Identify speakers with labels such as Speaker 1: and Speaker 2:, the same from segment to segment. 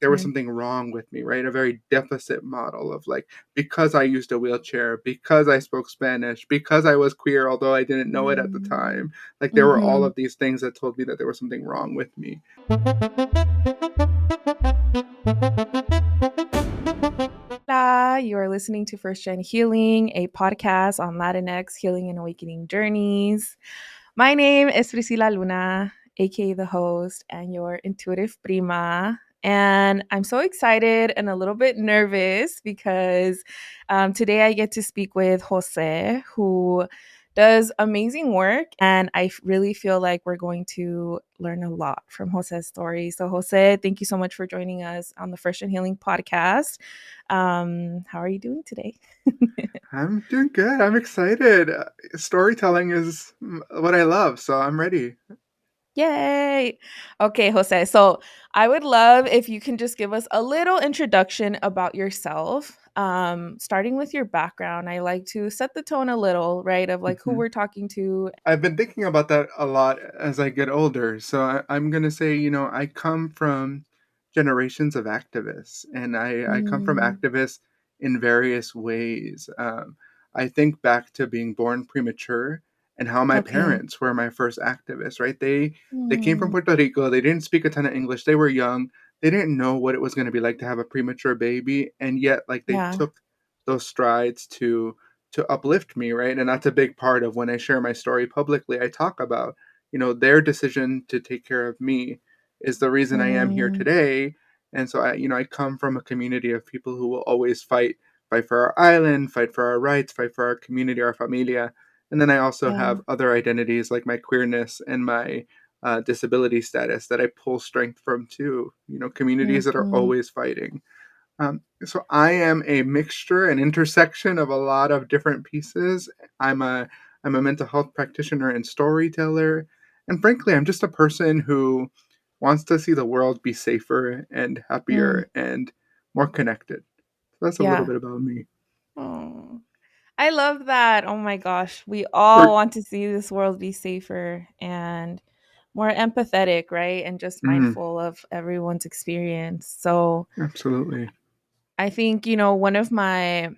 Speaker 1: there was something wrong with me, right? A very deficit model of like, because I used a wheelchair, because I spoke Spanish, because I was queer, although I didn't know it at the time. Like there were all
Speaker 2: Mm-hmm.
Speaker 1: of these things that told me that there was something wrong with me.
Speaker 2: Hola, you are listening to First Gen Healing, a podcast on Latinx healing and awakening journeys. My name is Priscila Luna, aka the host and your intuitive prima. And I'm so excited and a little bit nervous because today I get to speak with Jose, who does amazing work. And really feel like we're going to learn a lot from Jose's story. So, Jose, thank you so much for joining us on the First and Healing podcast. How are you doing today?
Speaker 1: I'm doing good. I'm excited. Storytelling is what I love, so I'm ready.
Speaker 2: Yay. Okay, Jose. So I would love if you can just give us a little introduction about yourself. Starting with your background. I like to set the tone a little, right? Of like who
Speaker 1: Mhm.
Speaker 2: we're talking to.
Speaker 1: I've been thinking about that a lot as I get older. So I'm going to say, I come from generations of activists, and I come from
Speaker 2: Mm,
Speaker 1: activists in various ways. I think back to being born premature and how my
Speaker 2: okay.
Speaker 1: parents were my first activists, right? They came from
Speaker 2: Mm,
Speaker 1: Puerto Rico. They didn't speak a ton of English. They were young. They didn't know what it was going to be like to have a premature baby, and yet like they
Speaker 2: yeah.
Speaker 1: took those strides to uplift me, right? And that's a big part of when I share my story publicly. I talk about, their decision to take care of me is the reason I am here
Speaker 2: Mm,
Speaker 1: today. And so I come from a community of people who will always fight for our island, fight for our rights, fight for our community, our familia. And then I also
Speaker 2: yeah.
Speaker 1: have other identities like my queerness and my disability status that I pull strength from too. Communities that are
Speaker 2: Mhm.
Speaker 1: always fighting. So I am a mixture, an intersection of a lot of different pieces. I'm a I'm a mental health practitioner and storyteller, and frankly, I'm just a person who wants to see the world be safer and
Speaker 2: Mm,
Speaker 1: happier and more connected. So that's a little
Speaker 2: yeah.
Speaker 1: bit about me.
Speaker 2: Oh, I love that. Oh my gosh. We all
Speaker 1: For,
Speaker 2: want to see this world be safer and more empathetic, right? And just
Speaker 1: mm,
Speaker 2: mindful of everyone's experience. So
Speaker 1: absolutely.
Speaker 2: I think, one of my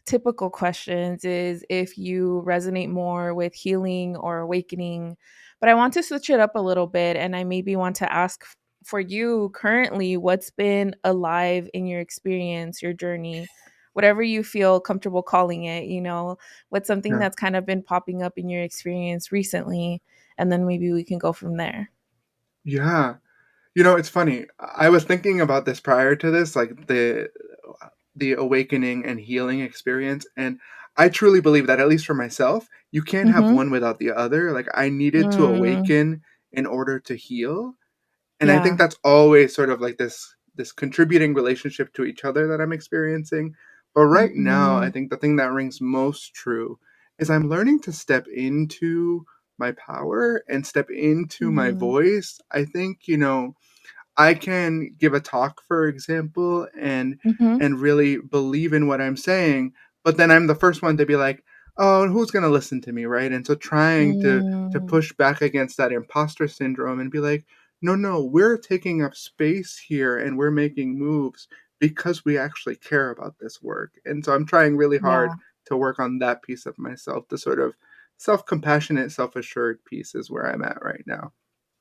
Speaker 2: typical questions is if you resonate more with healing or awakening. But I want to switch it up a little bit. And I maybe want to ask for you currently, what's been alive in your experience, your journey, whatever you feel comfortable calling it, what's something
Speaker 1: Yeah.
Speaker 2: that's kind of been popping up in your experience recently. And then maybe we can go from there.
Speaker 1: Yeah. It's funny. I was thinking about this prior to this, like the awakening and healing experience, and I truly believe that, at least for myself, you can't have
Speaker 2: Mm-hmm.
Speaker 1: one without the other. Like I needed to
Speaker 2: Mm,
Speaker 1: awaken in order to heal, and I think
Speaker 2: yeah.
Speaker 1: that's always sort of like this contributing relationship to each other that I'm experiencing. But right now, I
Speaker 2: Mm-hmm.
Speaker 1: think the thing that rings most true is I'm learning to step into my power and step into my
Speaker 2: Mm-hmm.
Speaker 1: voice. I think, I can give a talk, for example,
Speaker 2: Mm-hmm.
Speaker 1: and really believe in what I'm saying, but then I'm the first one to be like, "Oh, who's gonna listen to me?" Right? And so trying to
Speaker 2: Mm,
Speaker 1: push back against that imposter syndrome and be like, "No, no, we're taking up space here and we're making moves because we actually care about this work." And so I'm trying really hard
Speaker 2: yeah.
Speaker 1: to work on that piece of myself, the sort of self-compassionate, self-assured piece is where I'm at right now.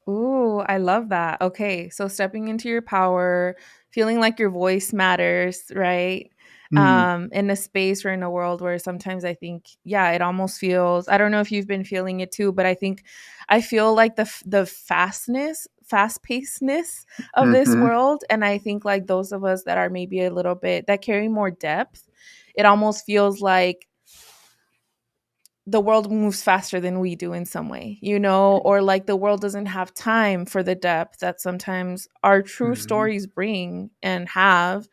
Speaker 2: Ooh, I love that. Okay, so stepping into your power, feeling like your voice matters, right?
Speaker 1: Mm,
Speaker 2: In a space or in a world where sometimes I think, yeah, it almost feels. I don't know if you've been feeling it too, but I feel like the fast pacedness of this
Speaker 1: mhm,
Speaker 2: world, and I think like those of us that are maybe a little bit that carry more depth, it almost feels like the world moves faster than we do in some way, or like the world doesn't have time for the depth that sometimes our true
Speaker 1: mhm.
Speaker 2: stories bring and have.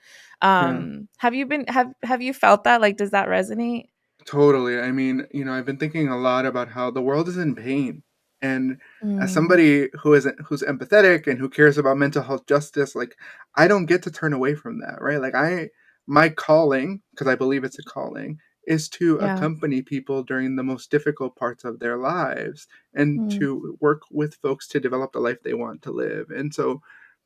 Speaker 1: Yeah,
Speaker 2: Have you been have you felt that? Like, does that resonate?
Speaker 1: totally. I mean, I've been thinking a lot about how the world is in pain. And as
Speaker 2: Mm,
Speaker 1: somebody who's empathetic and who cares about mental health justice, like I don't get to turn away from that, right? Like my calling, because I believe it's a calling, is to
Speaker 2: yeah.
Speaker 1: accompany people during the most difficult parts of their lives and
Speaker 2: Mm,
Speaker 1: to work with folks to develop the life they want to live. And so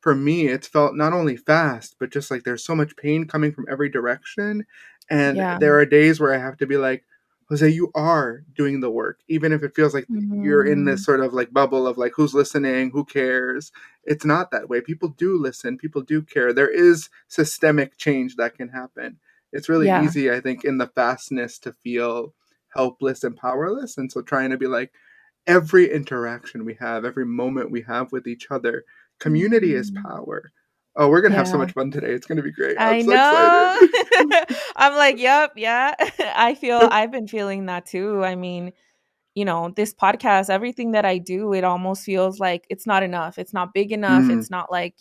Speaker 1: for me, it's felt not only fast, but just like there's so much pain coming from every direction. And
Speaker 2: Yeah.
Speaker 1: there are days where I have to be like, Jose, you are doing the work, even if it feels like you're in this
Speaker 2: Mm,
Speaker 1: sort of like bubble of like who's listening, who cares. It's not that way. People do listen, people do care. There is systemic change that can happen. It's really
Speaker 2: yeah.
Speaker 1: easy, I think, in the fastness to feel helpless and powerless. And so trying to be like, every interaction we have, every moment we have with each other, community is
Speaker 2: Mhm.
Speaker 1: power. Oh, we're going to have so
Speaker 2: Yeah.
Speaker 1: much fun today. It's going to be great. I'm
Speaker 2: I
Speaker 1: so excited.
Speaker 2: know. I'm like, "Yep, yeah." I've been feeling that too. I mean, this podcast, everything that I do, it almost feels like it's not enough. It's not big enough.
Speaker 1: Mm,
Speaker 2: It's not like,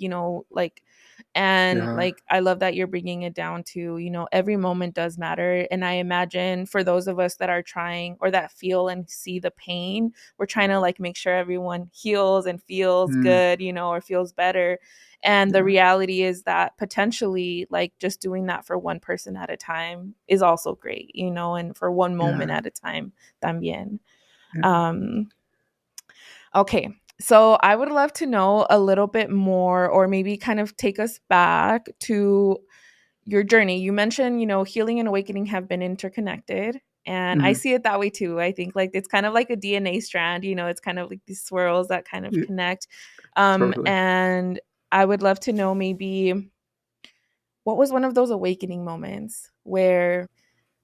Speaker 2: and
Speaker 1: yeah.
Speaker 2: like, I love that you're bringing it down to, every moment does matter. And I imagine for those of us that are trying or that feel and see the pain, we're trying to like make sure everyone heals and feels
Speaker 1: Mm,
Speaker 2: good, or feels better. And the
Speaker 1: yeah.
Speaker 2: reality is that potentially, like, just doing that for one person at a time is also great, and for one moment
Speaker 1: Yeah.
Speaker 2: at a time también.
Speaker 1: Yeah.
Speaker 2: Um, okay. So I would love to know a little bit more, or maybe kind of take us back to your journey. You mentioned, healing and awakening have been interconnected. And I
Speaker 1: Mm,
Speaker 2: see it that way too. I think like it's kind of like a DNA strand, it's kind of like these swirls that kind of
Speaker 1: yeah,
Speaker 2: connect.
Speaker 1: totally.
Speaker 2: And I would love to know maybe what was one of those awakening moments where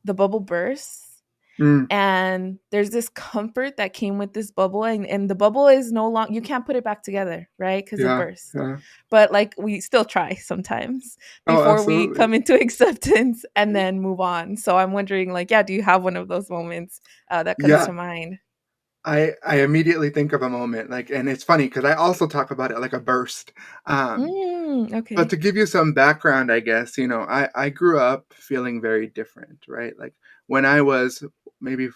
Speaker 2: the bubble bursts
Speaker 1: Mm,
Speaker 2: and there's this comfort that came with this bubble, and the bubble is no longer, you can't put it back together, right? Because it
Speaker 1: yeah.
Speaker 2: burst.
Speaker 1: Yeah.
Speaker 2: But like we still try sometimes
Speaker 1: Oh,
Speaker 2: before we
Speaker 1: absolutely.
Speaker 2: come into acceptance and then move on. So I'm wondering, like, yeah, do you have one of those moments that comes
Speaker 1: Yeah.
Speaker 2: to mind?
Speaker 1: I immediately think of a moment like, and it's funny because I also talk about it like a burst. Um, But
Speaker 2: Okay.
Speaker 1: to give you some background, I guess, I grew up feeling very different, right? Like when I was maybe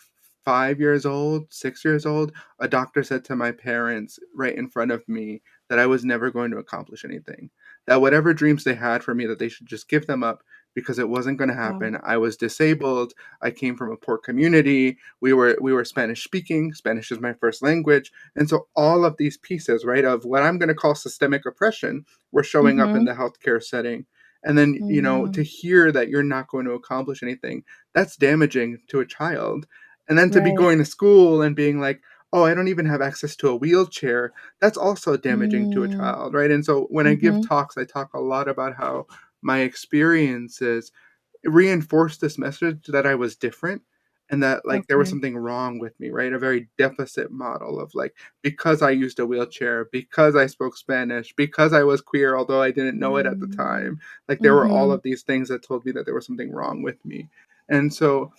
Speaker 1: 5 years old, 6 years old, a doctor said to my parents right in front of me that I was never going to accomplish anything. That whatever dreams they had for me, that they should just give them up because it wasn't going to
Speaker 2: Wow.
Speaker 1: happen. I was disabled. I came from a poor community. We were Spanish speaking. Spanish is my first language. And so all of these pieces, right, of what I'm going to call systemic oppression were showing up in
Speaker 2: Mm-hmm.
Speaker 1: the healthcare setting. And then, to
Speaker 2: Mm-hmm.
Speaker 1: hear that you're not going to accomplish anything, that's damaging to a child. And then to be
Speaker 2: Right.
Speaker 1: going to school and being like, oh, I don't even have access to a wheelchair, that's also damaging to a
Speaker 2: Mm-hmm.
Speaker 1: child, right? And so when I give talks, I talk a lot about how my experiences reinforced this message that I was different and that like there was
Speaker 2: Okay.
Speaker 1: something wrong with me, right? A very deficit model of like because I used a wheelchair, because I spoke Spanish, because I was queer, although I didn't know it at the time. Like there were all
Speaker 2: Mm-hmm.
Speaker 1: of these things that told me that there was something wrong with me. And so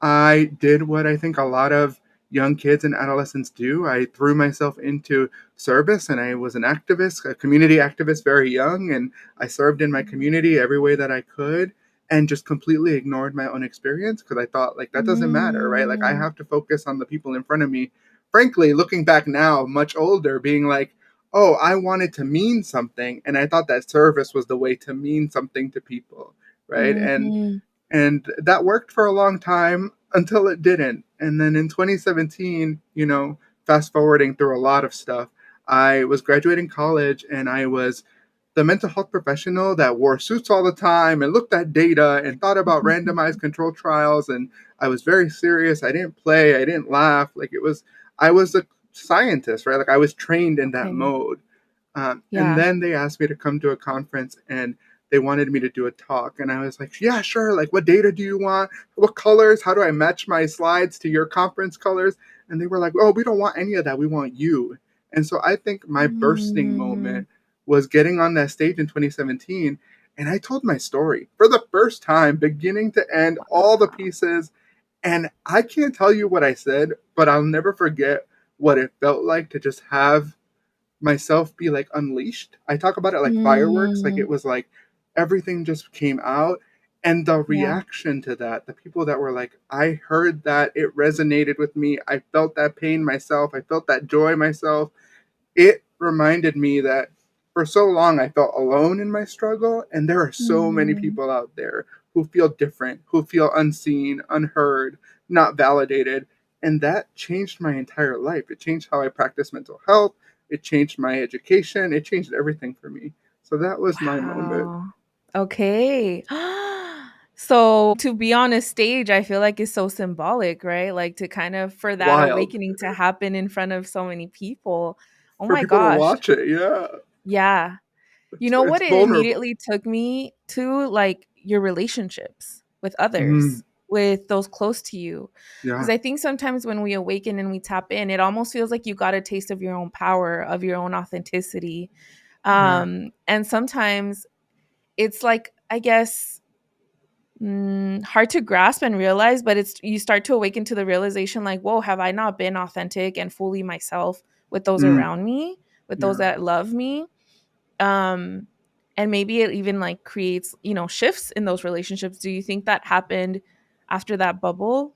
Speaker 1: I did what I think a lot of young kids and adolescents do. I threw myself into service and I was an activist, a community activist very young. And I served in my community every way that I could and just completely ignored my own experience because I thought like that doesn't matter, right? Like I
Speaker 2: Mm,
Speaker 1: have to focus on the people in front of me. Frankly, looking back now, much older, being like, oh, I wanted to mean something, and I thought that service was the way to mean something to people, right?
Speaker 2: mhm,
Speaker 1: And that worked for a long time until it didn't. And then in 2017, fast forwarding through a lot of stuff, I was graduating college and I was the mental health professional that wore suits all the time and looked at data and thought about randomized control trials. And I was very serious. I didn't play, I didn't laugh. I was a scientist, right? Like I was trained in that
Speaker 2: okay.
Speaker 1: mode. And
Speaker 2: Yeah.
Speaker 1: then they asked me to come to a conference and they wanted me to do a talk. And I was like, yeah, sure. Like, what data do you want? What colors? How do I match my slides to your conference colors? And they were like, oh, we don't want any of that. We want you. And so I think my bursting
Speaker 2: Mm,
Speaker 1: moment was getting on that stage in 2017. And I told my story for the first time, beginning to end, all the
Speaker 2: wow.
Speaker 1: pieces. And I can't tell you what I said, but I'll never forget what it felt like to just have myself be like unleashed. I talk about it like fireworks, like it
Speaker 2: Mm,
Speaker 1: was like everything just came out. And the
Speaker 2: yeah.
Speaker 1: reaction to that, the people that were like, I heard that, it resonated with me. I felt that pain myself. I felt that joy myself. It reminded me that for so long I felt alone in my struggle. And there are so many
Speaker 2: Mm,
Speaker 1: people out there who feel different, who feel unseen, unheard, not validated. And that changed my entire life. It changed how I practice mental health. It changed my education. It changed everything for me. So that was my moment.
Speaker 2: Wow. Okay. So to be on a stage, I feel like is so symbolic, right? Like to kind of for that
Speaker 1: Wild
Speaker 2: awakening to happen in front of so many people. Oh
Speaker 1: for
Speaker 2: my
Speaker 1: people to
Speaker 2: gosh.
Speaker 1: watch it. Yeah,
Speaker 2: Yeah. You know
Speaker 1: it's
Speaker 2: what it
Speaker 1: vulnerable.
Speaker 2: immediately took me to, like, your relationships with
Speaker 1: Mm,
Speaker 2: others, with those close to you. Because
Speaker 1: yeah,
Speaker 2: I think sometimes when we awaken and we tap in, it almost feels like you got a taste of your own power, of your own authenticity.
Speaker 1: yeah.
Speaker 2: And sometimes it's like, I guess, hard to grasp and realize, but it's you start to awaken to the realization like, whoa, have I not been authentic and fully myself with those
Speaker 1: Mm,
Speaker 2: around me, with those
Speaker 1: yeah.
Speaker 2: that love me? um and maybe it even like creates, shifts in those relationships. Do you think that happened after that bubble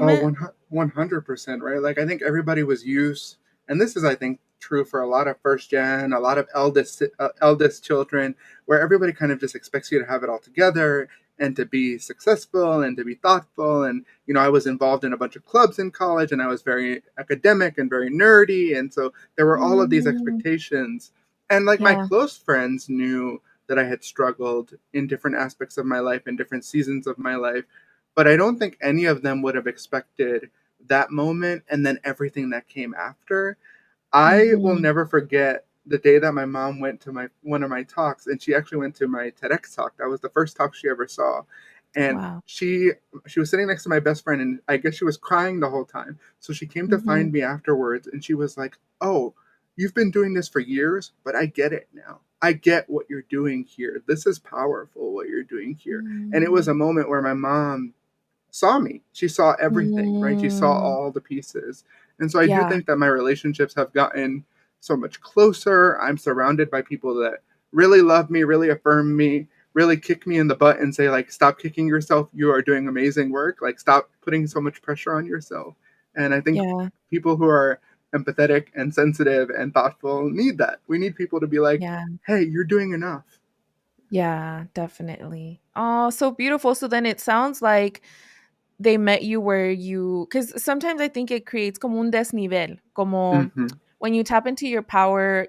Speaker 1: Oh,
Speaker 2: moment?
Speaker 1: 100%, right? Like, I think everybody was used, and this is, I think, true for a lot of first gen, a lot of eldest children, where everybody kind of just expects you to have it all together and to be successful and to be thoughtful. And, I was involved in a bunch of clubs in college and I was very academic and very nerdy. And so there were all of these
Speaker 2: Mm,
Speaker 1: expectations. And, like, my
Speaker 2: yeah.
Speaker 1: close friends knew that I had struggled in different aspects of my life, in different seasons of my life, but I don't think any of them would have expected that moment and then everything that came after. I will
Speaker 2: Hmm.
Speaker 1: never forget the day that my mom went to my one of my talks, and she actually went to my TEDx talk. That was the first talk she ever saw. And
Speaker 2: Wow.
Speaker 1: she was sitting next to my best friend, and I guess she was crying the whole time. So she came to
Speaker 2: Hmm.
Speaker 1: find me afterwards and she was like, "Oh, you've been doing this for years, but I get it now. I get what you're doing here. This is powerful what you're doing here." And it was
Speaker 2: Mm,
Speaker 1: a moment where my mom saw me. She saw everything, right? She saw
Speaker 2: mm,
Speaker 1: all the pieces. And so I do
Speaker 2: yeah.
Speaker 1: think that my relationships have gotten so much closer. I'm surrounded by people that really love me, really affirm me, really kick me in the butt and say, like, stop kicking yourself. You are doing amazing work. Like, stop putting so much pressure on yourself. And I think
Speaker 2: Yeah.
Speaker 1: people who are empathetic and sensitive and thoughtful need that. We need people to be like,
Speaker 2: Yeah.
Speaker 1: hey, you're doing enough.
Speaker 2: Yeah, definitely. Oh, so beautiful. So then it sounds like they met you where you, because sometimes I think it creates como un desnivel, como
Speaker 1: Mm-hmm.
Speaker 2: when you tap into your power,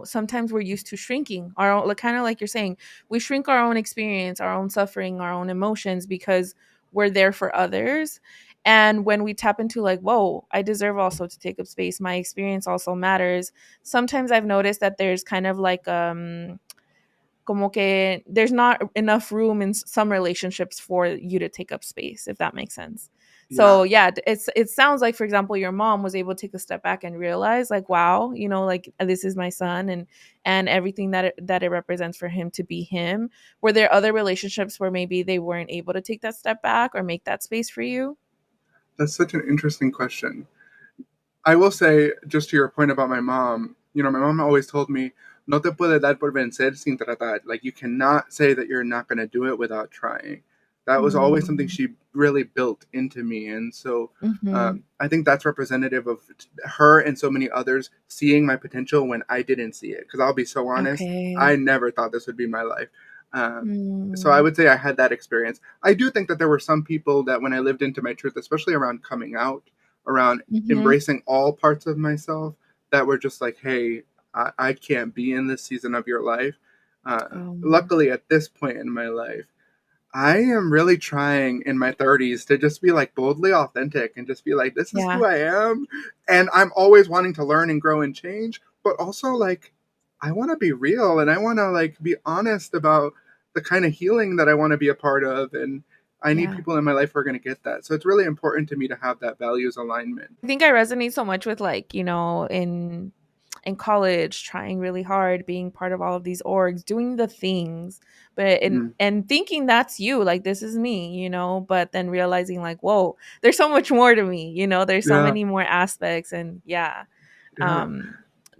Speaker 2: sometimes we're used to shrinking our own, like kind of like you're saying, we shrink our own experience, our own suffering, our own emotions because we're there for others. And when we tap into like, whoa, I deserve also to take up space. My experience also matters. Sometimes I've noticed that there's kind of like como que there's not enough room in some relationships for you to take up space, if that makes sense.
Speaker 1: Yeah.
Speaker 2: So yeah, it sounds like, for example, your mom was able to take a step back and realize like, wow, like this is my son, and everything that it represents for him to be him. Were there other relationships where maybe they weren't able to take that step back or make that space for you?
Speaker 1: That's such an interesting question. I will say, just to your point about my mom, my mom always told me, no te puede dar por vencer sin tratar. Like, you cannot say that you're not going to do it without trying. That was always something
Speaker 2: Mm,
Speaker 1: she really built into me. And so
Speaker 2: mm-hmm.
Speaker 1: I think that's representative of her and so many others seeing my potential when I didn't see it. Because I'll be so honest, I
Speaker 2: Okay.
Speaker 1: never thought this would be my life. So I
Speaker 2: Mm,
Speaker 1: would say I had that experience. I do think that there were some people that when I lived into my truth, especially around coming out, around
Speaker 2: mm-hmm.
Speaker 1: embracing all parts of myself, that were just like, hey, I can't be in this season of your life. Luckily, at this point in my life, I am really trying in my 30s to just be like boldly authentic and just be like, this is
Speaker 2: Yeah.
Speaker 1: who I am. And I'm always wanting to learn and grow and change, but also like, I want to be real and I want to like be honest about the kind of healing that I want to be a part of. And I need
Speaker 2: Yeah.
Speaker 1: people in my life who are going to get that. So it's really important to me to have that values alignment.
Speaker 2: I think I resonate so much with like, in college, trying really hard, being part of all of these orgs, doing the things, but
Speaker 1: Mm,
Speaker 2: and thinking that's you, like this is me, but then realizing like, whoa, there's so much more to me, there's so
Speaker 1: yeah.
Speaker 2: many more aspects, and yeah,
Speaker 1: Yeah.
Speaker 2: um,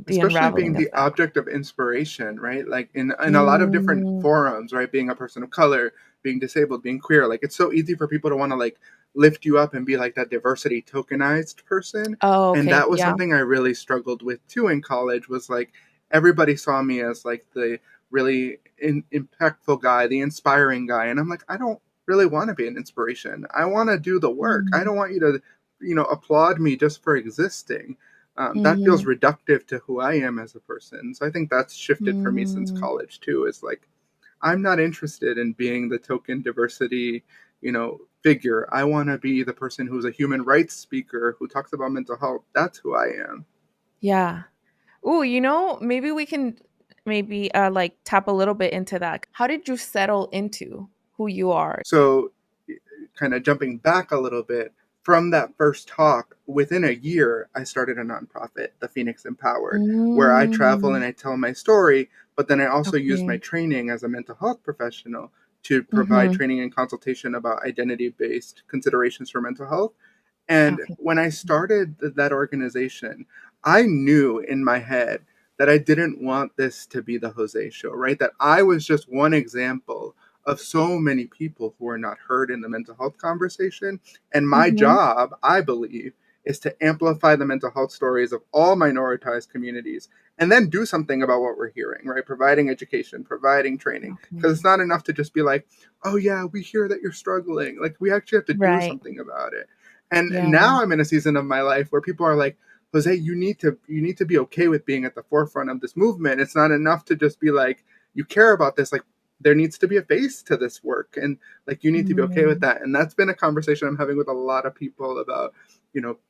Speaker 2: the
Speaker 1: Especially being
Speaker 2: unraveling of
Speaker 1: the
Speaker 2: that.
Speaker 1: object of inspiration, right? Like in a lot of different
Speaker 2: Mm,
Speaker 1: forums, right? Being a person of color, being disabled, being queer, like it's so easy for people to want to like lift you up and be like that diversity tokenized person.
Speaker 2: oh,
Speaker 1: And
Speaker 2: okay,
Speaker 1: that was
Speaker 2: yeah.
Speaker 1: something I really struggled with too in college was like everybody saw me as like the really impactful guy, the inspiring guy. And I'm like, I don't really want to be an inspiration. I want to do the work. I
Speaker 2: Mm,
Speaker 1: don't want you to, applaud me just for existing. That feels
Speaker 2: Mhm.
Speaker 1: reductive to who I am as a person. So I think that's shifted for me since
Speaker 2: Mm.
Speaker 1: college too. Is like I'm not interested in being the token diversity, figure. I want to be the person who's a human rights speaker who talks about mental health. That's who I am.
Speaker 2: Yeah. Ooh, maybe we can maybe like tap a little bit into that. How did you settle into who you are?
Speaker 1: So, kind of jumping back a little bit from that first talk, within a year, I started a nonprofit, the Phoenix Empowered, where I travel and
Speaker 2: Mm.
Speaker 1: I tell my story, but then I also use my
Speaker 2: Okay.
Speaker 1: training as a mental health professional to provide
Speaker 2: Mhm.
Speaker 1: training and consultation about identity based considerations for mental health. And
Speaker 2: Okay.
Speaker 1: when I started that organization, I knew in my head that I didn't want this to be the Jose show, right? That I was just one example of so many people who are not heard in the mental health conversation. And my
Speaker 2: Mhm.
Speaker 1: job, I believe, is to amplify the mental health stories of all minoritized communities and then do something about what we're hearing, right? Providing education, providing training. Because
Speaker 2: Okay.
Speaker 1: it's not enough to just be like, oh, yeah, we hear that you're struggling. Like, we actually have to do
Speaker 2: Right.
Speaker 1: something about it. And
Speaker 2: Yeah.
Speaker 1: now I'm in a season of my life where people are like, Jose, you need to be okay with being at the forefront of this movement. It's not enough to just be like, you care about this. Like, there needs to be a face to this work, and like, you need to be okay with
Speaker 2: Mm.
Speaker 1: that. And that's been a conversation I'm having with a lot of people about,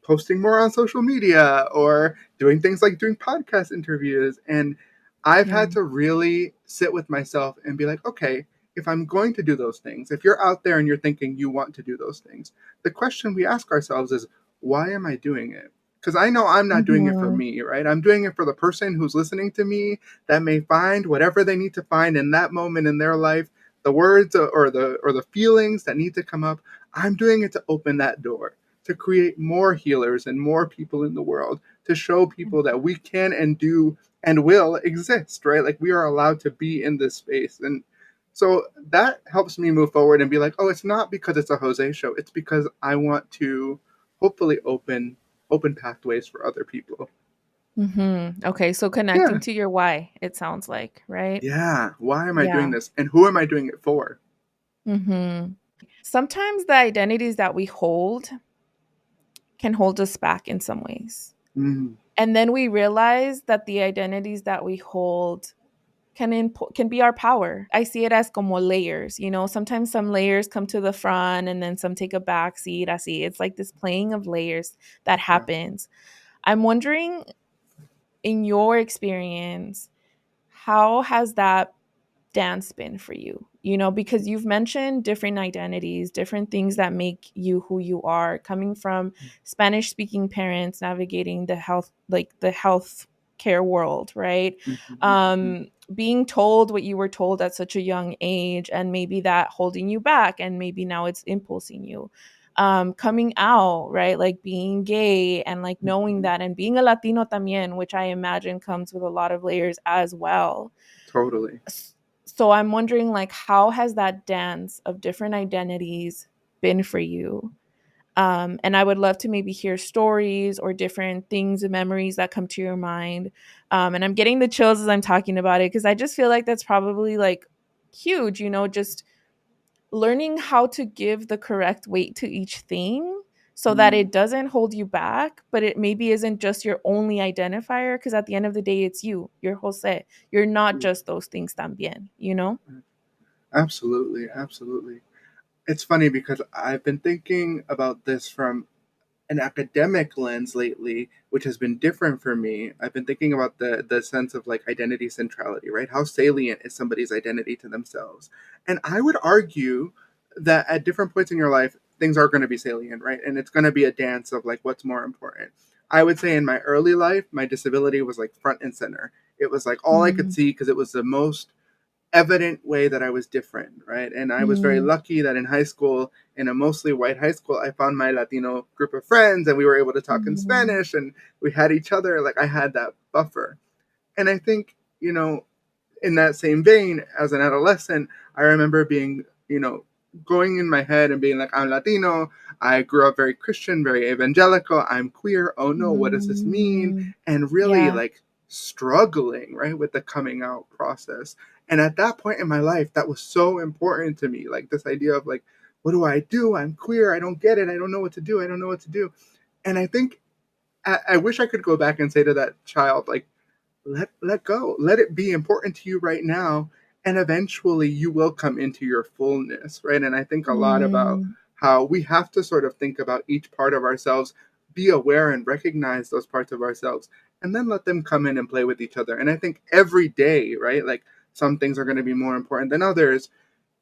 Speaker 1: posting more on social media or doing things like doing podcast interviews. And I've
Speaker 2: Yeah.
Speaker 1: had to really sit with myself and be like, okay, if I'm going to do those things, if you're out there and you're thinking you want to do those things, the question we ask ourselves is, why am I doing it? Because I know I'm not doing it for
Speaker 2: Mhm.
Speaker 1: me, right? I'm doing it for the person who's listening to me that may find whatever they need to find in that moment in their life, the words or the feelings that need to come up. I'm doing it to open that door, to create more healers and more people in the world, to show people that we can and do and will exist, right? Like, we are allowed to be in this space. And so that helps me move forward and be like, oh, it's not because it's a Jose show. It's because I want to hopefully open pathways for other people.
Speaker 2: Mhm. Okay, so
Speaker 1: Yeah.
Speaker 2: connecting to your why, it sounds like, right?
Speaker 1: Yeah. Why am I doing
Speaker 2: Yeah.
Speaker 1: this? And who am I doing it for?
Speaker 2: Mhm. Sometimes the identities that we hold can hold us back in some ways.
Speaker 1: Mm,
Speaker 2: And then we realize that the identities that we hold can be our power. I see it as como layers, sometimes some layers come to the front and then some take a back seat. I see it's like this playing of layers that
Speaker 1: yeah.
Speaker 2: happens. I'm wondering, in your experience, how has that dance been for you? Because you've mentioned different identities, different things that make you who you are, coming from Spanish speaking parents navigating the health care world, right?
Speaker 1: Mhm, mhm.
Speaker 2: Being told what you were told at such a young age, and maybe that holding you back, and maybe now it's impulsing you. Coming out, right? Like being gay and like knowing
Speaker 1: Mhm.
Speaker 2: that, and being a Latino también, which I imagine comes with a lot of layers as well.
Speaker 1: Totally.
Speaker 2: So I'm wondering, like, how has that dance of different identities been for you? And I would love to maybe hear stories or different things and memories that come to your mind. And I'm getting the chills as I'm talking about it, because I just feel like that's probably like huge, just learning how to give the correct weight to each thing so that
Speaker 1: Mm,
Speaker 2: it doesn't hold you back, but it maybe isn't just your only identifier. Because at the end of the day, it's you, you're Jose. You're not
Speaker 1: yeah.
Speaker 2: just those things también.
Speaker 1: Absolutely. Absolutely. It's funny because I've been thinking about this from an academic lens lately, which has been different for me. I've been thinking about the sense of like identity centrality, right? How salient is somebody's identity to themselves? And I would argue that at different points in your life, things are going to be salient, right? And it's going to be a dance of like what's more important. I would say in my early life, my disability was like front and center. It was like all I could
Speaker 2: Mm,
Speaker 1: see because it was the most evident way that I was different, right? And I was very
Speaker 2: mm,
Speaker 1: lucky that in high school, in a mostly white high school, I found my Latino group of friends and we were able to talk in
Speaker 2: mhm,
Speaker 1: Spanish and we had each other. Like, I had that buffer. And I think, in that same vein, as an adolescent, I remember being, going in my head and being like, I'm Latino. I grew up very Christian, very evangelical. I'm queer. Oh no, what does this mean?
Speaker 2: mm.
Speaker 1: And really
Speaker 2: Yeah.
Speaker 1: like struggling, right, with the coming out process. And at that point in my life, that was so important to me. Like, this idea of like, what do I do? I'm queer. I don't get it. I don't know what to do. I don't know what to do. And I think I wish I could go back and say to that child, like, let go, let it be important to you right now, and eventually you will come into your fullness, right? And I think a lot about
Speaker 2: Mm,
Speaker 1: how we have to sort of think about each part of ourselves, be aware and recognize those parts of ourselves, and then let them come in and play with each other. And I think every day, right, like some things are going to be more important than others.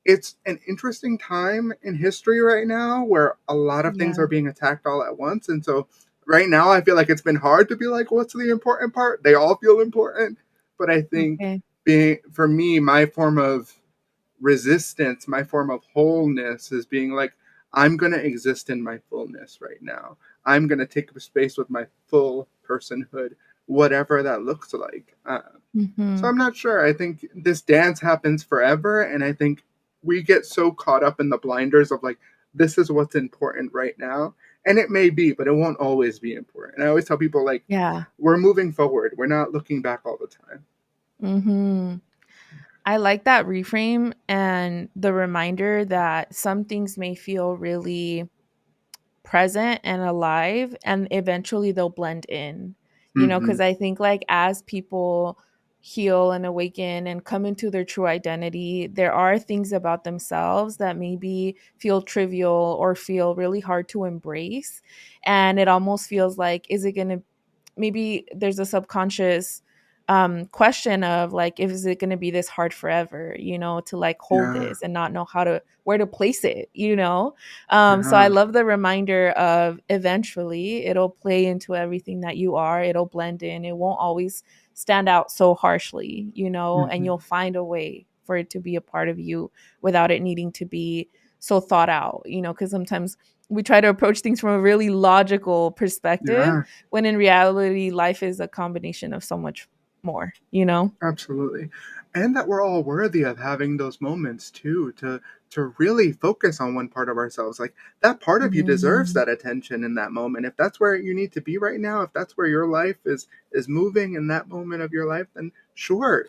Speaker 1: It's an interesting time in history right now where a lot of things
Speaker 2: yeah.
Speaker 1: are being attacked all at once. And so right now I feel like it's been hard to be like, what's the important part? They all feel important. But I think
Speaker 2: Okay.
Speaker 1: being, for me, my form of resistance, my form of wholeness is being like, I'm going to exist in my fullness right now. I'm going to take up space with my full personhood, whatever that looks like. So
Speaker 2: Mm-hmm.
Speaker 1: I'm not sure. I think this dance happens forever, and I think we get so caught up in the blinders of like, this is what's important right now. And it may be, but it won't always be important. And I always tell people, like,
Speaker 2: Yeah.
Speaker 1: we're moving forward. We're not looking back all the time.
Speaker 2: Mm-hmm. I like that reframe and the reminder that some things may feel really present and alive, and eventually they'll blend in,
Speaker 1: Mm-hmm.
Speaker 2: because I think like as people heal and awaken and come into their true identity, there are things about themselves that maybe feel trivial or feel really hard to embrace, and it almost feels like, is it going to, maybe there's a subconscious question of like, is it going to be this hard forever, to like hold
Speaker 1: Yeah.
Speaker 2: this and not know how to, where to place it. So I
Speaker 1: Yeah.
Speaker 2: love the reminder of eventually it'll play into everything that you are, it'll blend in, it won't always stand out so harshly, and
Speaker 1: Mm-hmm.
Speaker 2: you'll find a way for it to be a part of you without it needing to be so thought out, because sometimes we try to approach things from a really logical perspective
Speaker 1: Yeah.
Speaker 2: when in reality life is a combination of so much more.
Speaker 1: Absolutely. And that we're all worthy of having those moments too, to really focus on one part of ourselves. Like that part of you deserves
Speaker 2: Mm,
Speaker 1: that attention in that moment. If that's where you need to be right now, if that's where your life is moving in that moment of your life, then sure,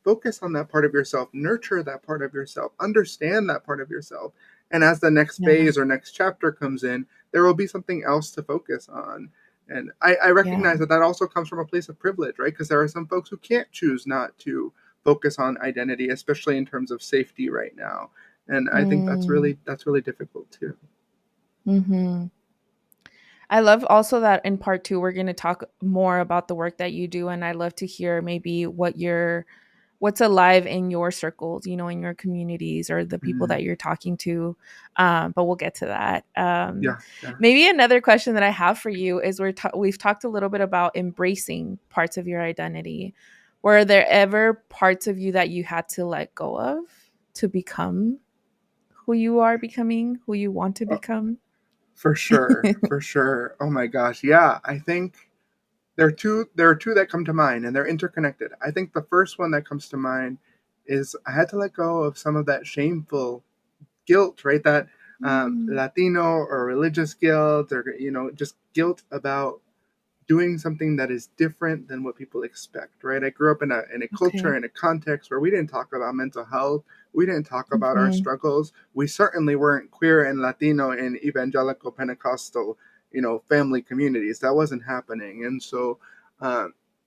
Speaker 1: focus on that part of yourself, nurture that part of yourself, understand that part of yourself. And as the next
Speaker 2: yeah,
Speaker 1: phase or next chapter comes in, there will be something else to focus on. And I
Speaker 2: yeah.
Speaker 1: recognize that that also comes from a place of privilege, right? Because there are some folks who can't choose not to focus on identity, especially in terms of safety right now. And I think
Speaker 2: Mm,
Speaker 1: that's really difficult too.
Speaker 2: hmm. I love also that in part two, we're going to talk more about the work that you do. And I'd love to hear maybe what's alive in your circles, in your communities or the people
Speaker 1: Mm,
Speaker 2: that you're talking to. But we'll get to that.
Speaker 1: yeah, yeah.
Speaker 2: Maybe another question that I have for you is we've talked a little bit about embracing parts of your identity. Were there ever parts of you that you had to let go of to become who you are becoming, who you want to
Speaker 1: Uh,
Speaker 2: become?
Speaker 1: for sure, for sure. Oh my gosh, yeah. I think there are two that come to mind, and they're interconnected. I think the first one that comes to mind is I had to let go of some of that shameful guilt, right? That
Speaker 2: Mm,
Speaker 1: Latino or religious guilt, or just guilt about doing something that is different than what people expect, right? I grew up in a culture,
Speaker 2: okay.
Speaker 1: in a context where we didn't talk about mental health. We didn't talk about our
Speaker 2: Mhm.
Speaker 1: struggles. We certainly weren't queer and Latino in evangelical Pentecostal, family communities. That wasn't happening. And so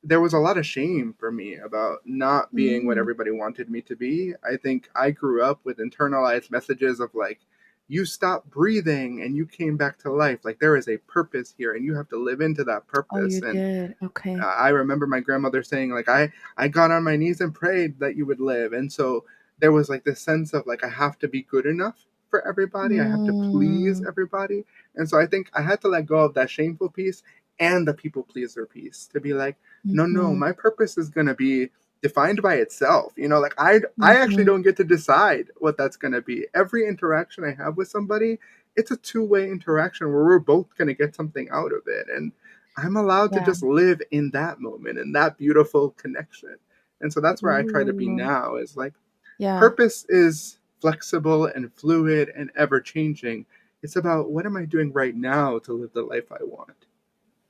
Speaker 1: there was a lot of shame for me about not being what
Speaker 2: Mm,
Speaker 1: everybody wanted me to be. I think I grew up with internalized messages of like, you stopped breathing and you came back to life. Like there is a purpose here, and you have to live into that
Speaker 2: oh,
Speaker 1: purpose.
Speaker 2: you
Speaker 1: And
Speaker 2: did. Okay.
Speaker 1: I remember my grandmother saying like I got on my knees and prayed that you would live. And so there was like this sense of like I have to be good enough for everybody. I have to please
Speaker 2: Mm,
Speaker 1: everybody. And so I think I had to let go of that shameful piece and the people pleaser piece to be like, no, no,
Speaker 2: mhm,
Speaker 1: my purpose is going to be defined by itself. Like I actually
Speaker 2: mhm.
Speaker 1: don't get to decide what that's going to be. Every interaction I have with somebody, it's a two-way interaction where we're both going to get something out of it. And I'm allowed to
Speaker 2: Yeah.
Speaker 1: just live in that moment and that beautiful connection. And so that's where I try to be
Speaker 2: Ooh.
Speaker 1: now is like
Speaker 2: Yeah.
Speaker 1: purpose is flexible and fluid and ever changing. It's about what am I doing right now to live the life I want.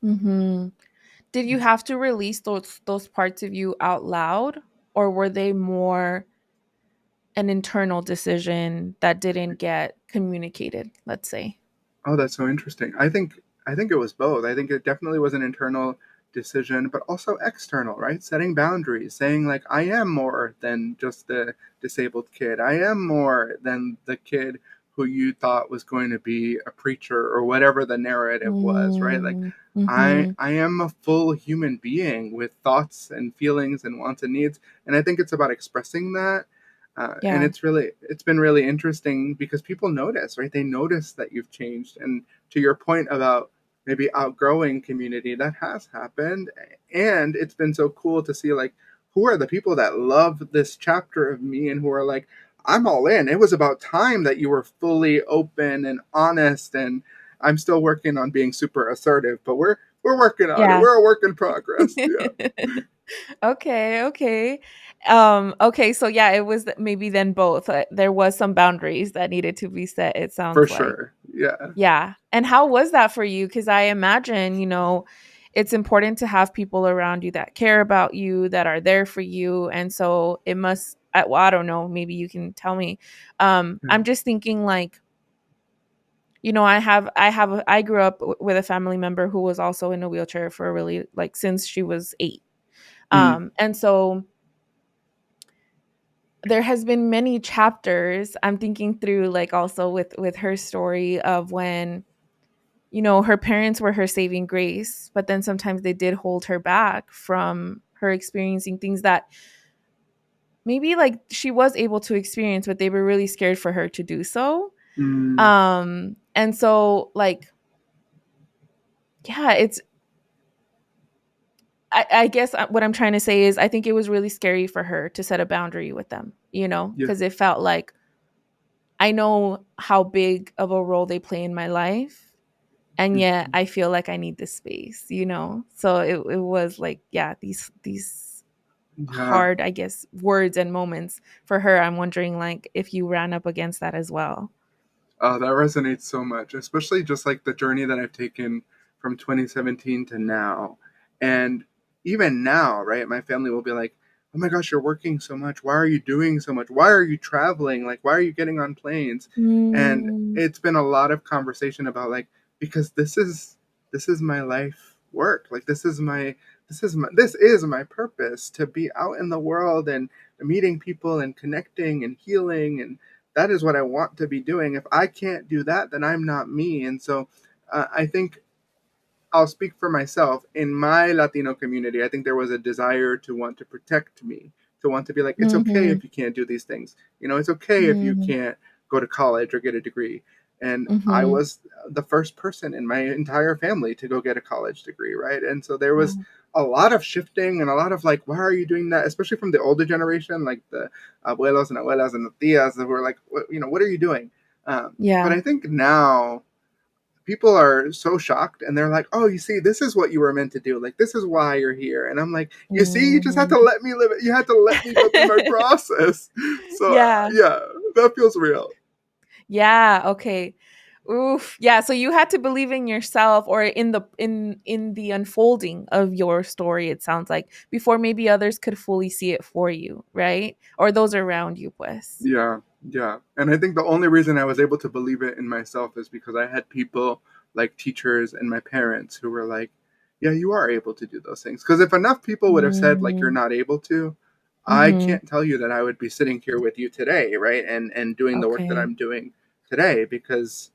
Speaker 2: Mhm. Did you have to release those parts of you out loud, or were they more an internal decision that didn't get communicated, let's say?
Speaker 1: Oh, that's so interesting. I think I think it was both. I think it definitely was an internal decision, but also external, right? Setting boundaries, saying like, I am more than just the disabled kid. I am more than the kid who you thought was going to be a preacher or whatever the narrative was, right? Like,
Speaker 2: Mm,
Speaker 1: I am a full human being with thoughts and feelings and wants and needs, and I think it's about expressing that. And
Speaker 2: yeah.
Speaker 1: it's been really interesting because people notice, right? They notice that you've changed. And to your point about maybe outgrowing community, that has happened. And it's been so cool to see like who are the people that love this chapter of me and who are like, I'm all in. It was about time that you were fully open and honest. And I'm still working on being super assertive, but we're working on it.
Speaker 2: Yeah.
Speaker 1: We're a work in progress. Yeah.
Speaker 2: Okay, okay. Okay, so yeah, it was maybe then both. There was some boundaries that needed to be set, it
Speaker 1: For
Speaker 2: sounds like.
Speaker 1: sure. Yeah.
Speaker 2: Yeah. And how was that for you? Because I imagine, it's important to have people around you that care about you, that are there for you. And so it must, well, I don't know, maybe you can tell me.
Speaker 1: Yeah.
Speaker 2: I'm just thinking like, I grew up with a family member who was also in a wheelchair for a really like since she was 8.
Speaker 1: Mm,
Speaker 2: And so there has been many chapters. I'm thinking through like also with her story of when her parents were her saving grace, but then sometimes they did hold her back from her experiencing things that maybe like she was able to experience, but they were really scared for her to do so.
Speaker 1: mm,
Speaker 2: And so like, yeah, I guess what I'm trying to say is I think it was really scary for her to set a boundary with them,
Speaker 1: yeah.
Speaker 2: because it felt like I know how big of a role they play in my life. And yet
Speaker 1: Mm,
Speaker 2: I feel like I need this space. So it was like, yeah, these
Speaker 1: yeah.
Speaker 2: hard, I guess, words and moments for her. I'm wondering like if you ran up against that as well.
Speaker 1: That resonates so much, especially just like the journey that I've taken from 2017 to now. And even now, right, my family will be like, oh my gosh, you're working so much. Why are you doing so much? Why are you traveling? Like, why are you getting on planes? And
Speaker 2: Mm,
Speaker 1: it's been a lot of conversation about like, because this is my life work. Like this is my purpose to be out in the world and meeting people and connecting and healing, and that is what I want to be doing. If I can't do that, then I'm not me. And so I think I'll speak for myself. In my Latino community, I think there was a desire to want to protect me, to want to be like, it's okay
Speaker 2: mhm,
Speaker 1: if you can't do these things. It's okay if you
Speaker 2: mhm,
Speaker 1: can't go to college or get a degree. And I
Speaker 2: mhm.
Speaker 1: was the first person in my entire family to go get a college degree, right? And so there was
Speaker 2: Wow.
Speaker 1: a lot of shifting and a lot of like, why are you doing that? Especially from the older generation, like the abuelos and abuelas and the tias that were like, what are you doing? But
Speaker 2: Yeah.
Speaker 1: I think now people are so shocked and they're like, oh, you see, this is what you were meant to do. Like, this is why you're here. And I'm like, you see, you just had to
Speaker 2: Mm.
Speaker 1: let me live it. You had to let me go through my process. So,
Speaker 2: Yeah.
Speaker 1: yeah, that feels real.
Speaker 2: Yeah, okay. Oof. Yeah, so you had to believe in yourself or in the unfolding of your story, it sounds like, before maybe others could fully see it for you, right? Or those around you, pues.
Speaker 1: Yeah, yeah. And I think the only reason I was able to believe it in myself is because I had people like teachers and my parents who were like, yeah, you are able to do those things. Because if enough people would have said, like, you're
Speaker 2: Mm,
Speaker 1: not able to, I
Speaker 2: mhm.
Speaker 1: can't tell you that I would be sitting here with you today, right? And doing the work that
Speaker 2: Okay.
Speaker 1: I'm doing today, because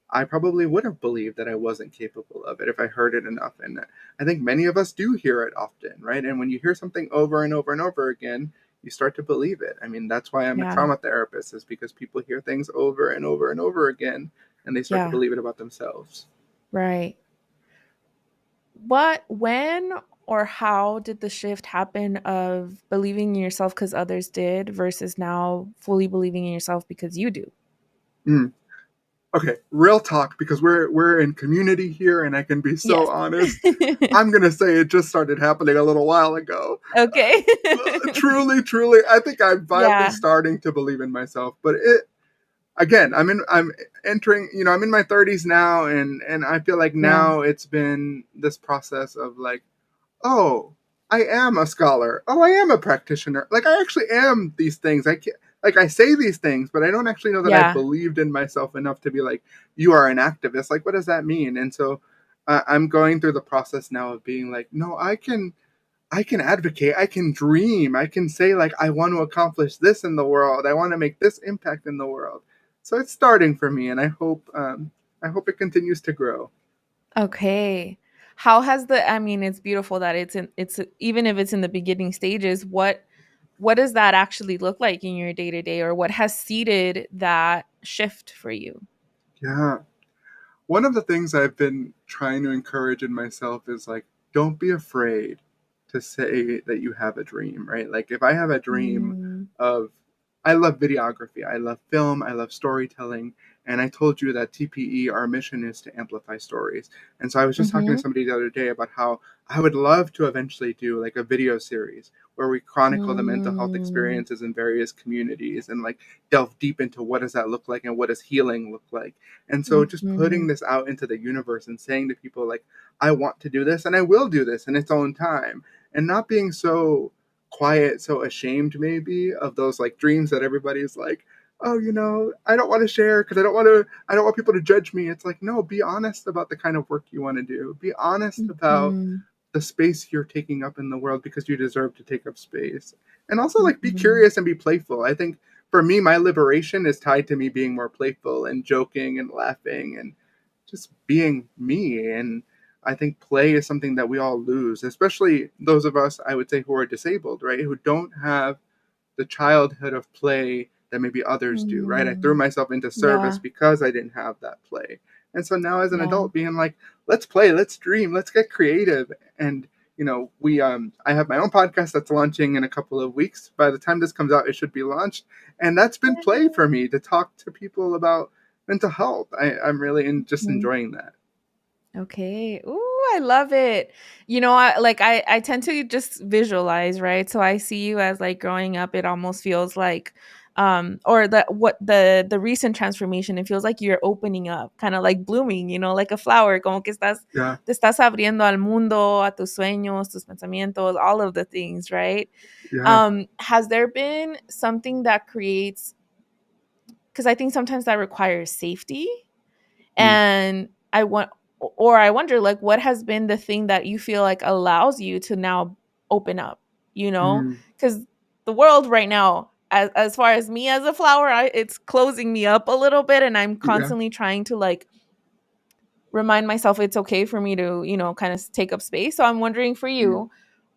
Speaker 1: I probably would have believed that I wasn't capable of it if I heard it enough. And I think many of us do hear it often, right? And when you hear something over and over and over again, you start to believe it. I mean, that's why I'm a
Speaker 2: Yeah.
Speaker 1: trauma therapist, is because people hear things over and over and over again and they start to
Speaker 2: Yeah.
Speaker 1: believe it about themselves.
Speaker 2: Right. When or how did the shift happen of believing in yourself because others did versus now fully believing in yourself because you do?
Speaker 1: Mm. Okay, real talk, because we're in community here and I can be so
Speaker 2: Yes.
Speaker 1: honest. I'm gonna say it just started happening a little while ago.
Speaker 2: Okay.
Speaker 1: Truly, truly, I think I'm finally
Speaker 2: Yeah.
Speaker 1: starting to believe in myself. But it again, I'm entering. I'm in my 30s now, and I feel like
Speaker 2: Yeah.
Speaker 1: now it's been this process of like, oh, I am a scholar. Oh, I am a practitioner. Like, I actually am these things. I can't, like, I say these things, but I don't actually know that I've
Speaker 2: Yeah.
Speaker 1: believed in myself enough to be like, you are an activist. Like, what does that mean? And so, I'm going through the process now of being like, no, I can advocate, I can dream, I can say like I want to accomplish this in the world, I want to make this impact in the world. So it's starting for me, and I hope it continues to grow.
Speaker 2: Okay. How has the I mean, it's beautiful that it's even if it's in the beginning stages, what does that actually look like in your day to day, or what has seeded that shift for you?
Speaker 1: Yeah. One of the things I've been trying to encourage in myself is like, don't be afraid to say that you have a dream, right? Like, if I have a dream
Speaker 2: Mm,
Speaker 1: of, I love videography, I love film, I love storytelling. And I told you that TPE, our mission is to amplify stories. And so I was just talking to
Speaker 2: mhm,
Speaker 1: somebody the other day about how I would love to eventually do like a video series where we chronicle the mental health
Speaker 2: mm,
Speaker 1: experiences in various communities and like delve deep into what does that look like and what does healing look like. And so just putting
Speaker 2: mhm,
Speaker 1: this out into the universe and saying to people like, I want to do this and I will do this in its own time, and not being so quiet, so ashamed maybe of those like dreams that everybody's like, oh, I don't want to share because I don't want people to judge me. It's like, no, be honest about the kind of work you want to do. Be honest about
Speaker 2: mhm,
Speaker 1: the space you're taking up in the world because you deserve to take up space. And also like be
Speaker 2: mhm,
Speaker 1: curious and be playful. I think for me, my liberation is tied to me being more playful and joking and laughing and just being me. And I think play is something that we all lose, especially those of us, I would say, who are disabled, right? Who don't have the childhood of play that maybe others do, right? I threw
Speaker 2: mm.
Speaker 1: myself into service
Speaker 2: Yeah,
Speaker 1: because I didn't have that play. And so now as an
Speaker 2: yeah.
Speaker 1: adult being like, let's play, let's dream, let's get creative. And we I have my own podcast that's launching in a couple of weeks. By the time this comes out, it should be launched. And that's been play for me to talk to people about mental health. I'm really just
Speaker 2: Mhm.
Speaker 1: enjoying that.
Speaker 2: Okay. Ooh, I love it. I tend to just visualize, right? So I see you as like growing up, it almost feels like or the recent transformation, it feels like you're opening up, kind of like blooming, like a flower, como que
Speaker 1: Yeah.
Speaker 2: te estás abriendo al mundo, a tus sueños, tus pensamientos, all of the things, right?
Speaker 1: Yeah.
Speaker 2: Has there been something that creates, because I think sometimes that requires safety,
Speaker 1: Mm.
Speaker 2: and I wonder, like, what has been the thing that you feel like allows you to now open up,
Speaker 1: Mm.
Speaker 2: because the world right now, as far as me as a flower, it's closing me up a little bit, and I'm
Speaker 1: Yeah.
Speaker 2: constantly trying to like remind myself it's okay for me to, kind of take up space. So I'm wondering for
Speaker 1: Mm.
Speaker 2: you,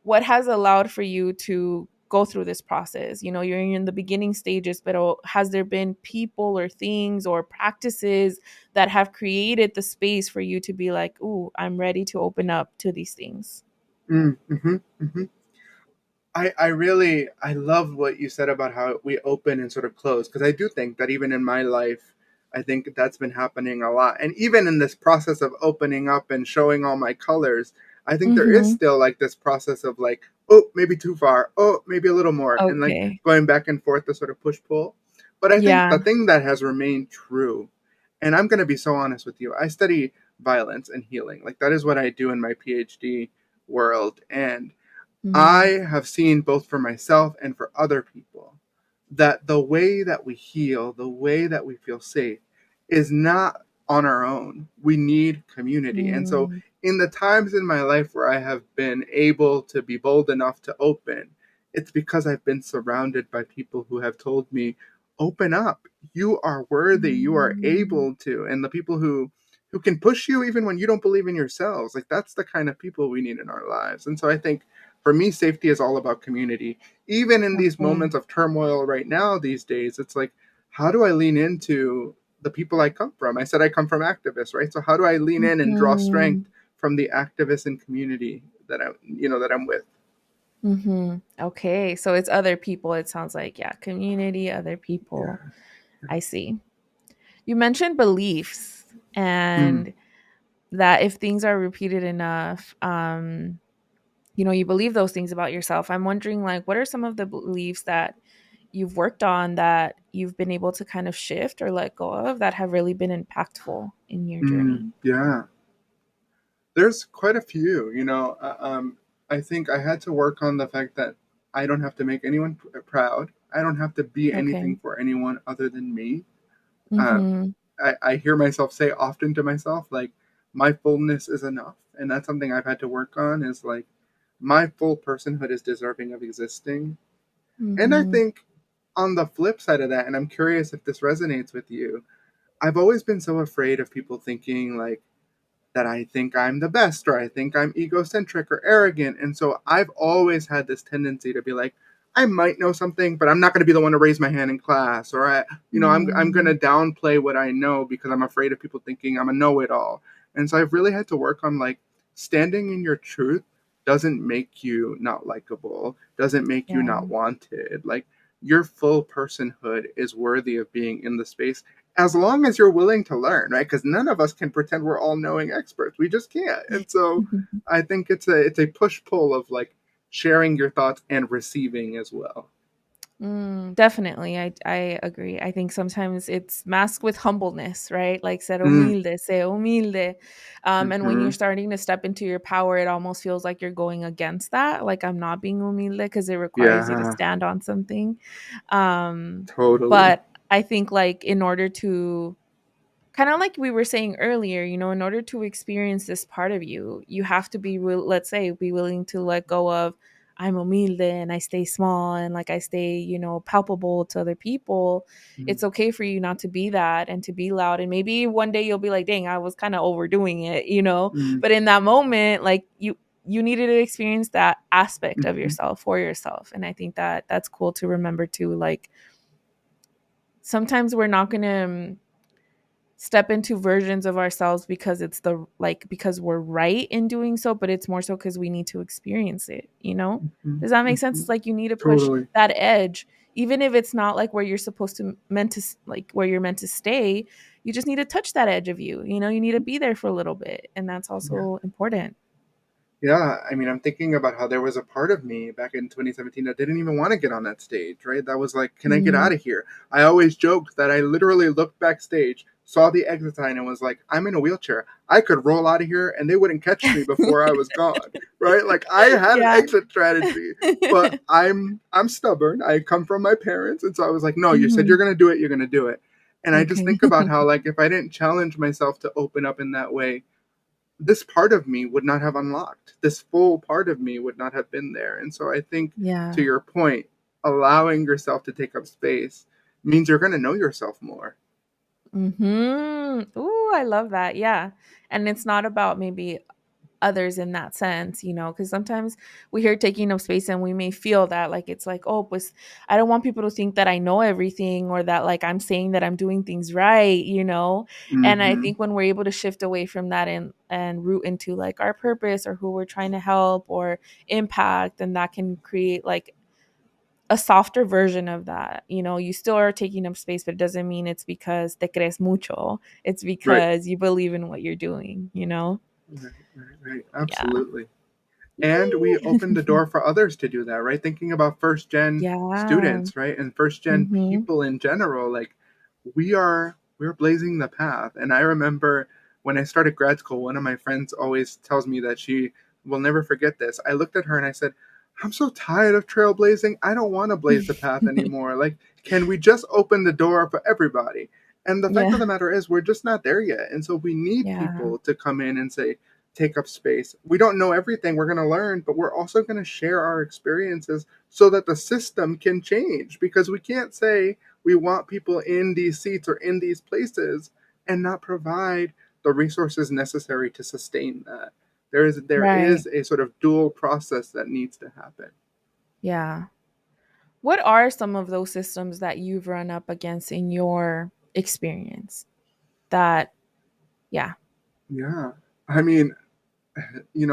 Speaker 2: what has allowed for you to go through this process? You're in the beginning stages, but has there been people or things or practices that have created the space for you to be like, "Ooh, I'm ready to open up to these things"?
Speaker 1: Mm. Hmm. Hmm. I love what you said about how we open and sort of close, because I do think that even in my life, I think that's been happening a lot. And even in this process of opening up and showing all my colors, I think there is
Speaker 2: Mhm.
Speaker 1: still like this process of like, oh, maybe too far, oh, maybe a little more, and like
Speaker 2: Okay.
Speaker 1: going back and forth to sort of push pull. But I think
Speaker 2: Yeah.
Speaker 1: the thing that has remained true, and I'm going to be so honest with you, I study violence and healing. Like that is what I do in my PhD world. And
Speaker 2: Mhm.
Speaker 1: I have seen both for myself and for other people that the way that we heal, the way that we feel safe, is not on our own. We need community. And so,
Speaker 2: Mm.
Speaker 1: in the times in my life where I have been able to be bold enough to open, it's because I've been surrounded by people who have told me, open up. You are worthy. You are
Speaker 2: Mm.
Speaker 1: able to. And the people who can push you even when you don't believe in yourselves, like that's the kind of people we need in our lives. And so I think for me, safety is all about community. Even in these
Speaker 2: Okay.
Speaker 1: moments of turmoil right now, these days, it's like, how do I lean into the people I come from? I said I come from activists, right? So how do I lean in and draw
Speaker 2: Mhm.
Speaker 1: strength from the activists and community that I'm with?
Speaker 2: Mhm. Okay, so it's other people, it sounds like, yeah, community, other people.
Speaker 1: Yeah.
Speaker 2: I see. You mentioned beliefs,
Speaker 1: Mm,
Speaker 2: and that if things are repeated enough, you believe those things about yourself. I'm wondering, like, what are some of the beliefs that you've worked on that you've been able to kind of shift or let go of that have really been impactful in your journey?
Speaker 1: yeah. There's quite a few. I think I had to work on the fact that I don't have to make anyone proud. I don't have to be anything
Speaker 2: Okay.
Speaker 1: for anyone other than me. Um,
Speaker 2: Mhm.
Speaker 1: I hear myself say often to myself, like, my fullness is enough. And that's something I've had to work on, is like my full personhood is deserving of existing. And I
Speaker 2: Mm-hmm.
Speaker 1: think on the flip side of that, and I'm curious if this resonates with you, I've always been so afraid of people thinking like that I think I'm the best, or I think I'm egocentric or arrogant. And so I've always had this tendency to be like, I might know something, but I'm not going to be the one to raise my hand in class, or I'm going
Speaker 2: Mm-hmm.
Speaker 1: to downplay what I know because I'm afraid of people thinking I'm a know-it-all. And so I've really had to work on like standing in your truth doesn't make you not likable, doesn't make you
Speaker 2: Yeah.
Speaker 1: not wanted. Like your full personhood is worthy of being in the space as long as you're willing to learn, right? Because none of us can pretend we're all knowing experts. We just can't. And so I think it's a push pull of like sharing your thoughts and receiving as well.
Speaker 2: Definitely. I agree. I think sometimes it's masked with humbleness, right? Like ser
Speaker 1: Mm,
Speaker 2: humilde, sé humilde. And when you're
Speaker 1: mm-hmm.
Speaker 2: starting to step into your power, it almost feels like you're going against that. Like I'm not being humilde because it requires you to
Speaker 1: Yeah,
Speaker 2: stand on something. Um,
Speaker 1: totally.
Speaker 2: but I think like in order to kind of like we were saying earlier, in order to experience this part of you, you have to be let's say be willing to let go of I'm humilde and I stay small and like I stay, palpable to other people.
Speaker 1: Mm,
Speaker 2: It's okay for you not to be that and to be loud. And maybe one day you'll be like, dang, I was kind of overdoing it.
Speaker 1: mm,
Speaker 2: But in that moment, like you needed to experience that aspect of
Speaker 1: mm-hmm,
Speaker 2: yourself for yourself. And I think that that's cool to remember too. Like sometimes we're not gonna step into versions of ourselves because it's the like because we're right in doing so, but it's more so because we need to experience it.
Speaker 1: mm-hmm,
Speaker 2: Does that make sense?
Speaker 1: mm-hmm.
Speaker 2: It's like you need to push
Speaker 1: Totally.
Speaker 2: that edge, even if it's not like where you're supposed to meant to like where you're meant to stay. You just need to touch that edge of you need to be there for a little bit, and that's also important.
Speaker 1: Yeah, I mean, I'm thinking about how there was a part of me back in 2017 that didn't even want to get on that stage, right? That was like, can I get
Speaker 2: Mm.
Speaker 1: out of here? I always joked that I literally looked backstage, saw the exit sign, and was like, I'm in a wheelchair. I could roll out of here and they wouldn't catch me before I was gone, right? Like I had an
Speaker 2: Yeah.
Speaker 1: exit strategy, but I'm stubborn. I come from my parents, and so I was like, no, you said you're
Speaker 2: Mhm.
Speaker 1: gonna do it, you're gonna do it. And I just
Speaker 2: Okay.
Speaker 1: think about how like if I didn't challenge myself to open up in that way, this part of me would not have unlocked. This full part of me would not have been there. And so I think, to
Speaker 2: Yeah.
Speaker 1: your point, allowing yourself to take up space means you're going to know yourself more.
Speaker 2: Ooh, I love that. Yeah. And it's not about maybe others in that sense, because sometimes we hear taking up space and we may feel that like it's like, oh, pues I don't want people to think that I know everything or that like I'm saying that I'm doing things right. And I
Speaker 1: Mm-hmm.
Speaker 2: think when we're able to shift away from that and root into like our purpose or who we're trying to help or impact, then that can create like a softer version of that. You still are taking up space, but it doesn't mean it's because te crees mucho. It's
Speaker 1: Right.
Speaker 2: because you believe in what you're doing.
Speaker 1: Right, right, right.
Speaker 2: Yeah.
Speaker 1: Absolutely. And we opened the door for others to do that, right? Thinking about first gen
Speaker 2: Yeah.
Speaker 1: students, right? And first gen
Speaker 2: Mhm.
Speaker 1: people in general, like we're blazing the path. And I remember when I started grad school, one of my friends always tells me that she will never forget this. I looked at her and I said, I'm so tired of trailblazing. I don't want to blaze the path anymore. Like, can we just open the door for everybody? And the fact of
Speaker 2: Yeah.
Speaker 1: the matter is, we're just not there yet. And so we need
Speaker 2: Yeah.
Speaker 1: people to come in and say, take up space. We don't know everything we're going to learn, but we're also going to share our experiences so that the system can change, because we can't say we want people in these seats or in these places and not provide the resources necessary to sustain that. There is
Speaker 2: Right.
Speaker 1: a sort of dual process that needs to happen.
Speaker 2: Yeah. What are some of those systems that you've run up against in your experience? That yeah.
Speaker 1: Yeah. I mean,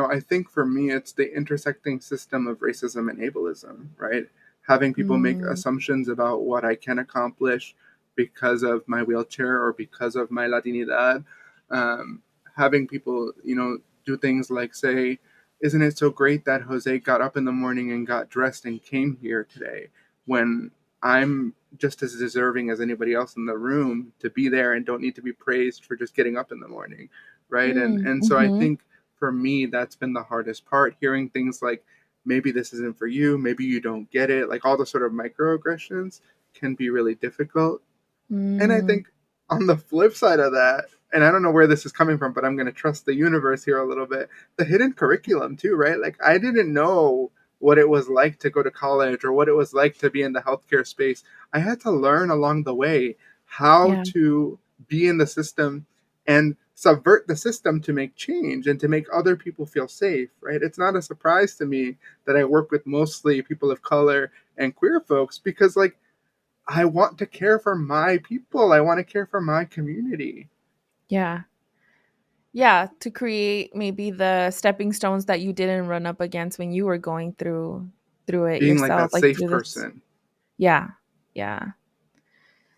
Speaker 1: I think for me, it's the intersecting system of racism and ableism, right? Having people make
Speaker 2: Mm,
Speaker 1: assumptions about what I can accomplish because of my wheelchair or because of my Latinidad. Um, Having people, do things like say, isn't it so great that Jose got up in the morning and got dressed and came here today, when I'm just as deserving as anybody else in the room to be there and don't need to be praised for just getting up in the morning, right? And so I
Speaker 2: mhm.
Speaker 1: think for me, that's been the hardest part, hearing things like, maybe this isn't for you, maybe you don't get it, like all the sort of microaggressions can be really difficult. And I
Speaker 2: Mm,
Speaker 1: think on the flip side of that, and I don't know where this is coming from, but I'm going to trust the universe here a little bit. The hidden curriculum too, right? Like I didn't know what it was like to go to college or what it was like to be in the healthcare space. I had to learn along the way how
Speaker 2: Yeah.
Speaker 1: to be in the system and subvert the system to make change and to make other people feel safe, right? It's not a surprise to me that I work with mostly people of color and queer folks because like I want to care for my people. I want to care for my community.
Speaker 2: Yeah. Yeah, to create maybe the stepping stones that you didn't run up against when you were going through it
Speaker 1: Being like
Speaker 2: yourself,
Speaker 1: that
Speaker 2: like
Speaker 1: safe
Speaker 2: through this.
Speaker 1: person.
Speaker 2: Yeah. Yeah.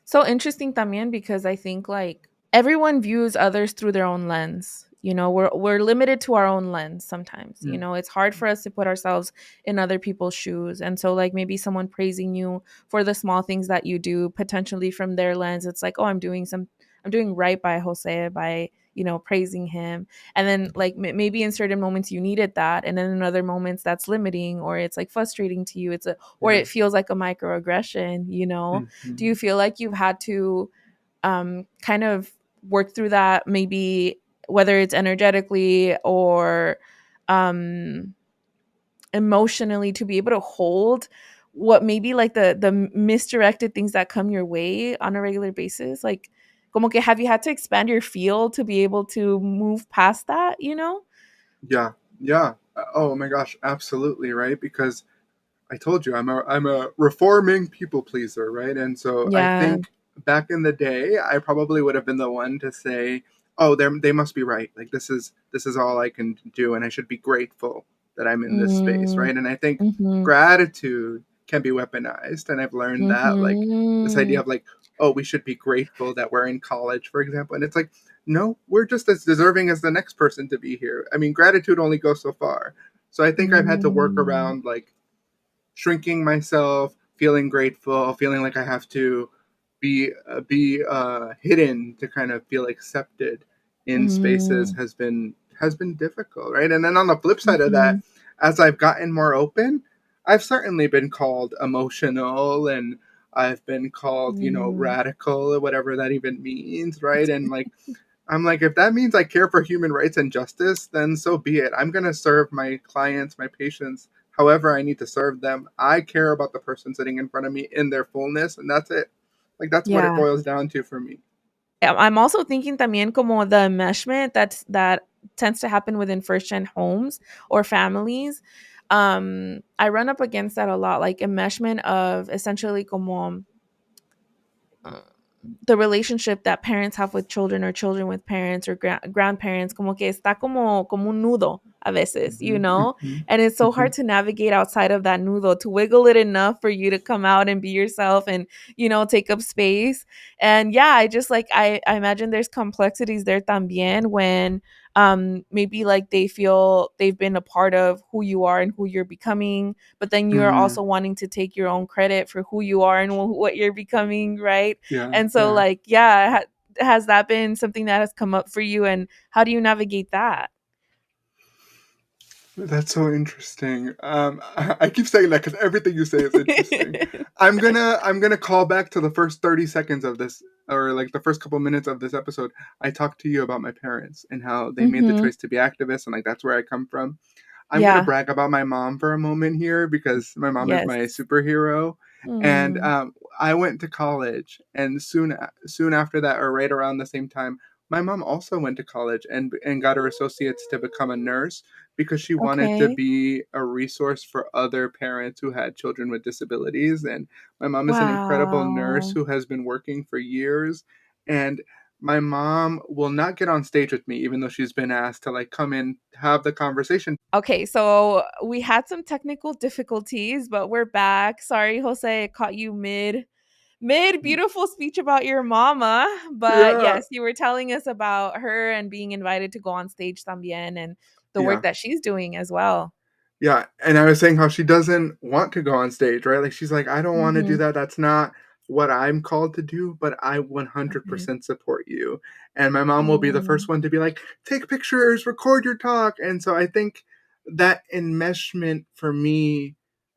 Speaker 2: So interesting también because I think like everyone views others through their own lens. You know, we're limited to our own lens sometimes. You
Speaker 1: Mm,
Speaker 2: know, it's hard for us to put ourselves in other people's shoes. And so like maybe someone praising you for the small things that you do potentially from their lens, it's like, "Oh, I'm doing right by Jose by, you know, praising him." And then like maybe in certain moments you needed that and then in other moments that's limiting or it's like frustrating to you. It's a or
Speaker 1: yeah.
Speaker 2: it feels like a microaggression, you know. Do
Speaker 1: Mm-hmm.
Speaker 2: you feel like you've had to kind of work through that, maybe whether it's energetically or um, emotionally, to be able to hold what maybe like the misdirected things that come your way on a regular basis? Like, como que have you had to expand your field to be able to move past that? You know?
Speaker 1: Yeah. Yeah. Oh my gosh, absolutely, right? Because I told you I'm a reforming people pleaser, right? And so I
Speaker 2: Yeah.
Speaker 1: think back in the day, I probably would have been the one to say, "Oh, they must be right. Like this is all I can do, and I should be grateful that I'm in this space,
Speaker 2: Mm,
Speaker 1: right?" And I think
Speaker 2: mm-hmm,
Speaker 1: gratitude can be weaponized, and I've learned that, like this idea
Speaker 2: mm-hmm,
Speaker 1: of like, "Oh, we should be grateful that we're in college," for example, and it's like, no, we're just as deserving as the next person to be here. I mean, gratitude only goes so far. So I think I've had to work
Speaker 2: mm,
Speaker 1: around like shrinking myself, feeling grateful, feeling like I have to be hidden to kind of feel accepted in spaces
Speaker 2: mm,
Speaker 1: has been difficult, right? And then on the flip side of that,
Speaker 2: mm-hmm,
Speaker 1: as I've gotten more open, I've certainly been called emotional and I've been called,
Speaker 2: mm.
Speaker 1: radical or whatever that even means, right? And like I'm like, if that means I care for human rights and justice, then so be it. I'm going to serve my clients, my patients, however I need to serve them. I care about the person sitting in front of me in their fullness, and that's it. Like, that's what it
Speaker 2: Yeah.
Speaker 1: boils down to for me.
Speaker 2: I'm also thinking también como the enmeshment that tends to happen within first gen homes or families. I run up against that a lot, like enmeshment of essentially como uh, the relationship that parents have with children or children with parents or grandparents, como que está como un nudo a veces, you
Speaker 1: Mm-hmm,
Speaker 2: know?
Speaker 1: mm-hmm,
Speaker 2: And it's so
Speaker 1: mm-hmm.
Speaker 2: hard to navigate outside of that nudo, to wiggle it enough for you to come out and be yourself and, you know, take up space. And yeah, I just like, I imagine there's complexities there también when maybe like they feel they've been a part of who you are and who you're becoming, but then you're
Speaker 1: Mm-hmm.
Speaker 2: also wanting to take your own credit for who you are and what you're becoming, right?
Speaker 1: Yeah,
Speaker 2: And so,
Speaker 1: yeah.
Speaker 2: like, yeah, has that been something that has come up for you, and how do you navigate that?
Speaker 1: That's so interesting. I keep saying that because everything you say is interesting. I'm gonna call back to the first 30 seconds of this, or like the first couple minutes of this episode. I talked to you about my parents and how they made the
Speaker 2: Mm-hmm.
Speaker 1: choice to be activists, and like that's where I come from. I'm gonna
Speaker 2: Yeah.
Speaker 1: brag about my mom for a moment here because my mom is
Speaker 2: Yes.
Speaker 1: my superhero, and
Speaker 2: Mm.
Speaker 1: I went to college, and soon after that, or right around the same time, my mom also went to college and got her associates to become a nurse because she wanted to
Speaker 2: Okay.
Speaker 1: be a resource for other parents who had children with disabilities. And my mom is an incredible nurse
Speaker 2: Wow.
Speaker 1: who has been working for years, and my mom will not get on stage with me even though she's been asked to like come in have the conversation.
Speaker 2: Okay, so we had some technical difficulties, but we're back. Sorry, Jose, I caught you mid beautiful speech about your mama, but
Speaker 1: Yeah,
Speaker 2: yes, you were telling us about her and being invited to go on stage también and the work
Speaker 1: yeah.
Speaker 2: that she's doing as well.
Speaker 1: Yeah, and I was saying how she doesn't want to go on stage, right? Like she's like, I don't want to do
Speaker 2: Mhm.
Speaker 1: that. That's not what I'm called to do, but I
Speaker 2: Okay.
Speaker 1: 100% support you. And my mom will be the first
Speaker 2: Mm.
Speaker 1: one to be like, take pictures, record your talk. And so I think that enmeshment for me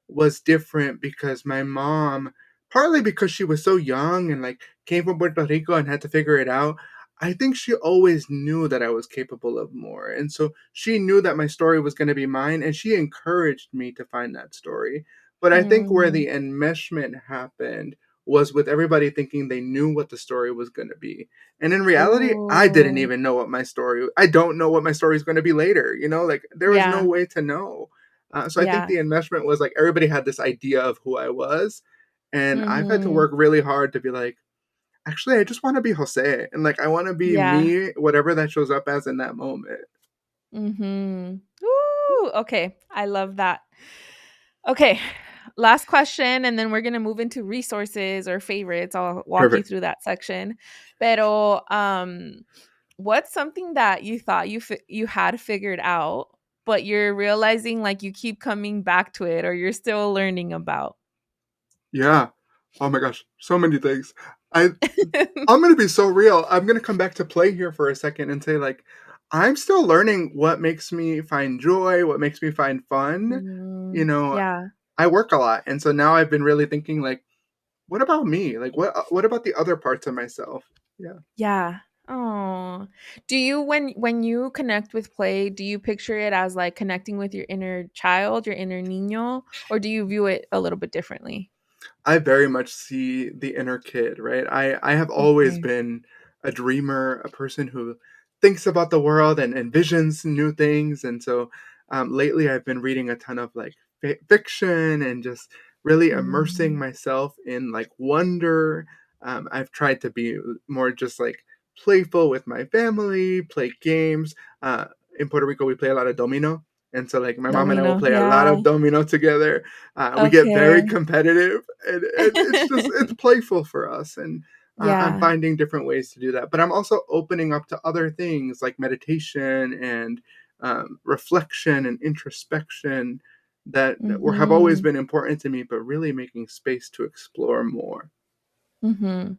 Speaker 1: was different because my mom, partly because she was so young and like came from Puerto Rico and had to figure it out, I think she always knew that I was capable of more. And so she knew that my story was going to be mine, and she encouraged me to find that story. But I think where
Speaker 2: Mm.
Speaker 1: the enmeshment happened was with everybody thinking they knew what the story was going to be. And in reality, I didn't
Speaker 2: Ooh.
Speaker 1: even know what my story, I don't know what my story is going to be later. Like there was no
Speaker 2: Yeah.
Speaker 1: way to know. So I think
Speaker 2: Yeah.
Speaker 1: the enmeshment was like everybody had this idea of who I was. And I've had to
Speaker 2: Mhm.
Speaker 1: work really hard to be like, actually, I just want to be Jose, and like I want to be
Speaker 2: Yeah.
Speaker 1: me, whatever that shows up as in that moment.
Speaker 2: Mhm. Ooh, okay. I love that. Okay. Last question, and then we're gonna move into resources or favorites. I'll walk you
Speaker 1: Perfect.
Speaker 2: through that section. Pero, what's something that you thought you had figured out, but you're realizing like you keep coming back to it, or you're still learning about?
Speaker 1: Yeah. Oh my gosh, so many things. I I'm gonna be so real. I'm gonna come back to play here for a second and say like, I'm still learning what makes me find joy, what makes me find fun. You
Speaker 2: Mm,
Speaker 1: know,
Speaker 2: yeah.
Speaker 1: I work a lot, and so now I've been really thinking like, what about me? Like, what about the other parts of myself? Yeah.
Speaker 2: Yeah. Oh. Do you when you connect with play, do you picture it as like connecting with your inner child, your inner niño, or do you view it a little bit differently?
Speaker 1: I very much see the inner kid, right? I have always
Speaker 2: Okay.
Speaker 1: been a dreamer, a person who thinks about the world and envisions new things. And so lately I've been reading a ton of like fiction and just really immersing
Speaker 2: Mm,
Speaker 1: myself in like wonder. I've tried to be more just like playful with my family, play games. In Puerto Rico, we play a lot of domino. And so, like, my mom and I will
Speaker 2: domino.
Speaker 1: play a lot
Speaker 2: Yeah.
Speaker 1: of domino together. We get very
Speaker 2: Okay.
Speaker 1: competitive, and it's just it's playful for us, and I'm
Speaker 2: Yeah.
Speaker 1: finding different ways to do that. But I'm also opening up to other things like meditation and reflection and introspection that have always
Speaker 2: Mhm.
Speaker 1: been important to me, but really making space to explore more.
Speaker 2: Mhm.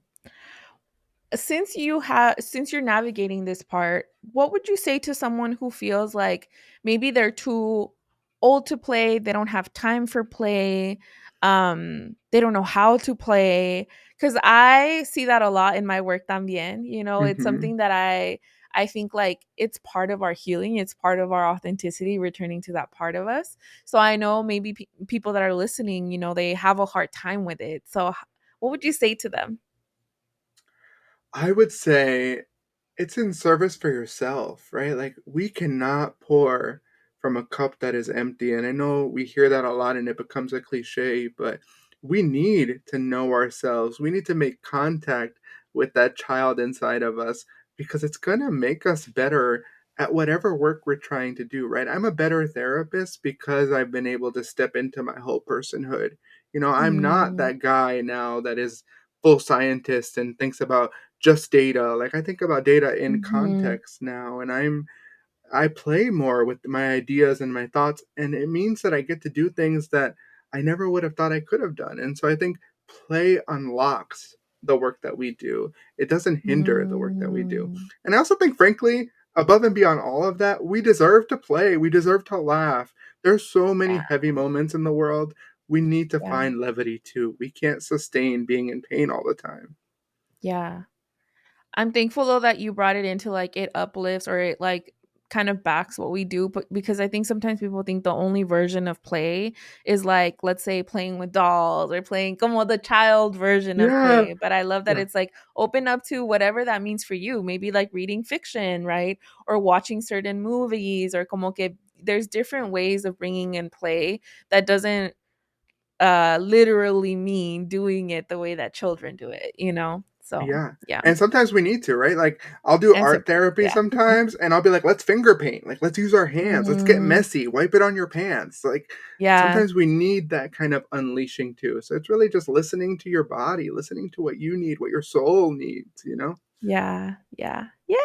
Speaker 2: Since you're navigating this part, what would you say to someone who feels like maybe they're too old to play, they don't have time for play, they don't know how to play? Because I see that a lot in my work también. It's
Speaker 1: Hmm.
Speaker 2: something that I think like it's part of our healing, it's part of our authenticity, returning to that part of us. So I know maybe people that are listening, they have a hard time with it. So what would you say to them?
Speaker 1: I would say it's in service for yourself, right? Like we cannot pour from a cup that is empty. And I know we hear that a lot and it becomes a cliche, but we need to know ourselves. We need to make contact with that child inside of us because it's going to make us better at whatever work we're trying to do, right? I'm a better therapist because I've been able to step into my whole personhood. I'm not
Speaker 2: Mm.
Speaker 1: that guy now that is full scientist and thinks about just data. Like I think about data in
Speaker 2: Mhm.
Speaker 1: context now, and I play more with my ideas and my thoughts, and it means that I get to do things that I never would have thought I could have done. And so I think play unlocks the work that we do. It doesn't hinder the work that we do.
Speaker 2: Mm.
Speaker 1: And I also think, frankly, above and beyond all of that, we deserve to play. We deserve to laugh. There's so many
Speaker 2: Yeah,
Speaker 1: heavy moments in the world. We need to
Speaker 2: yeah,
Speaker 1: find levity too. We can't sustain being in pain all the time.
Speaker 2: yeah. I'm thankful though that you brought it into like it uplifts or it like kind of backs what we do, but because I think sometimes people think the only version of play is like, let's say, playing with dolls or playing como the child version of
Speaker 1: Yeah.
Speaker 2: play. But I love that
Speaker 1: Yeah.
Speaker 2: it's like open up to whatever that means for you. Maybe like reading fiction, right? Or watching certain movies or como que there's different ways of bringing in play that doesn't literally mean doing it the way that children do it. So
Speaker 1: Yeah.
Speaker 2: yeah.
Speaker 1: And sometimes we need to, right? Like I'll do
Speaker 2: And
Speaker 1: art
Speaker 2: sometimes,
Speaker 1: therapy
Speaker 2: yeah.
Speaker 1: sometimes and I'll be like, let's finger paint. Like let's use our hands. Let's get
Speaker 2: Mm,
Speaker 1: messy. Wipe it on your pants. Like
Speaker 2: yeah,
Speaker 1: sometimes we need that kind of unleashing too. So it's really just listening to your body, listening to what you need, what your soul needs.
Speaker 2: yeah, yeah, yeah.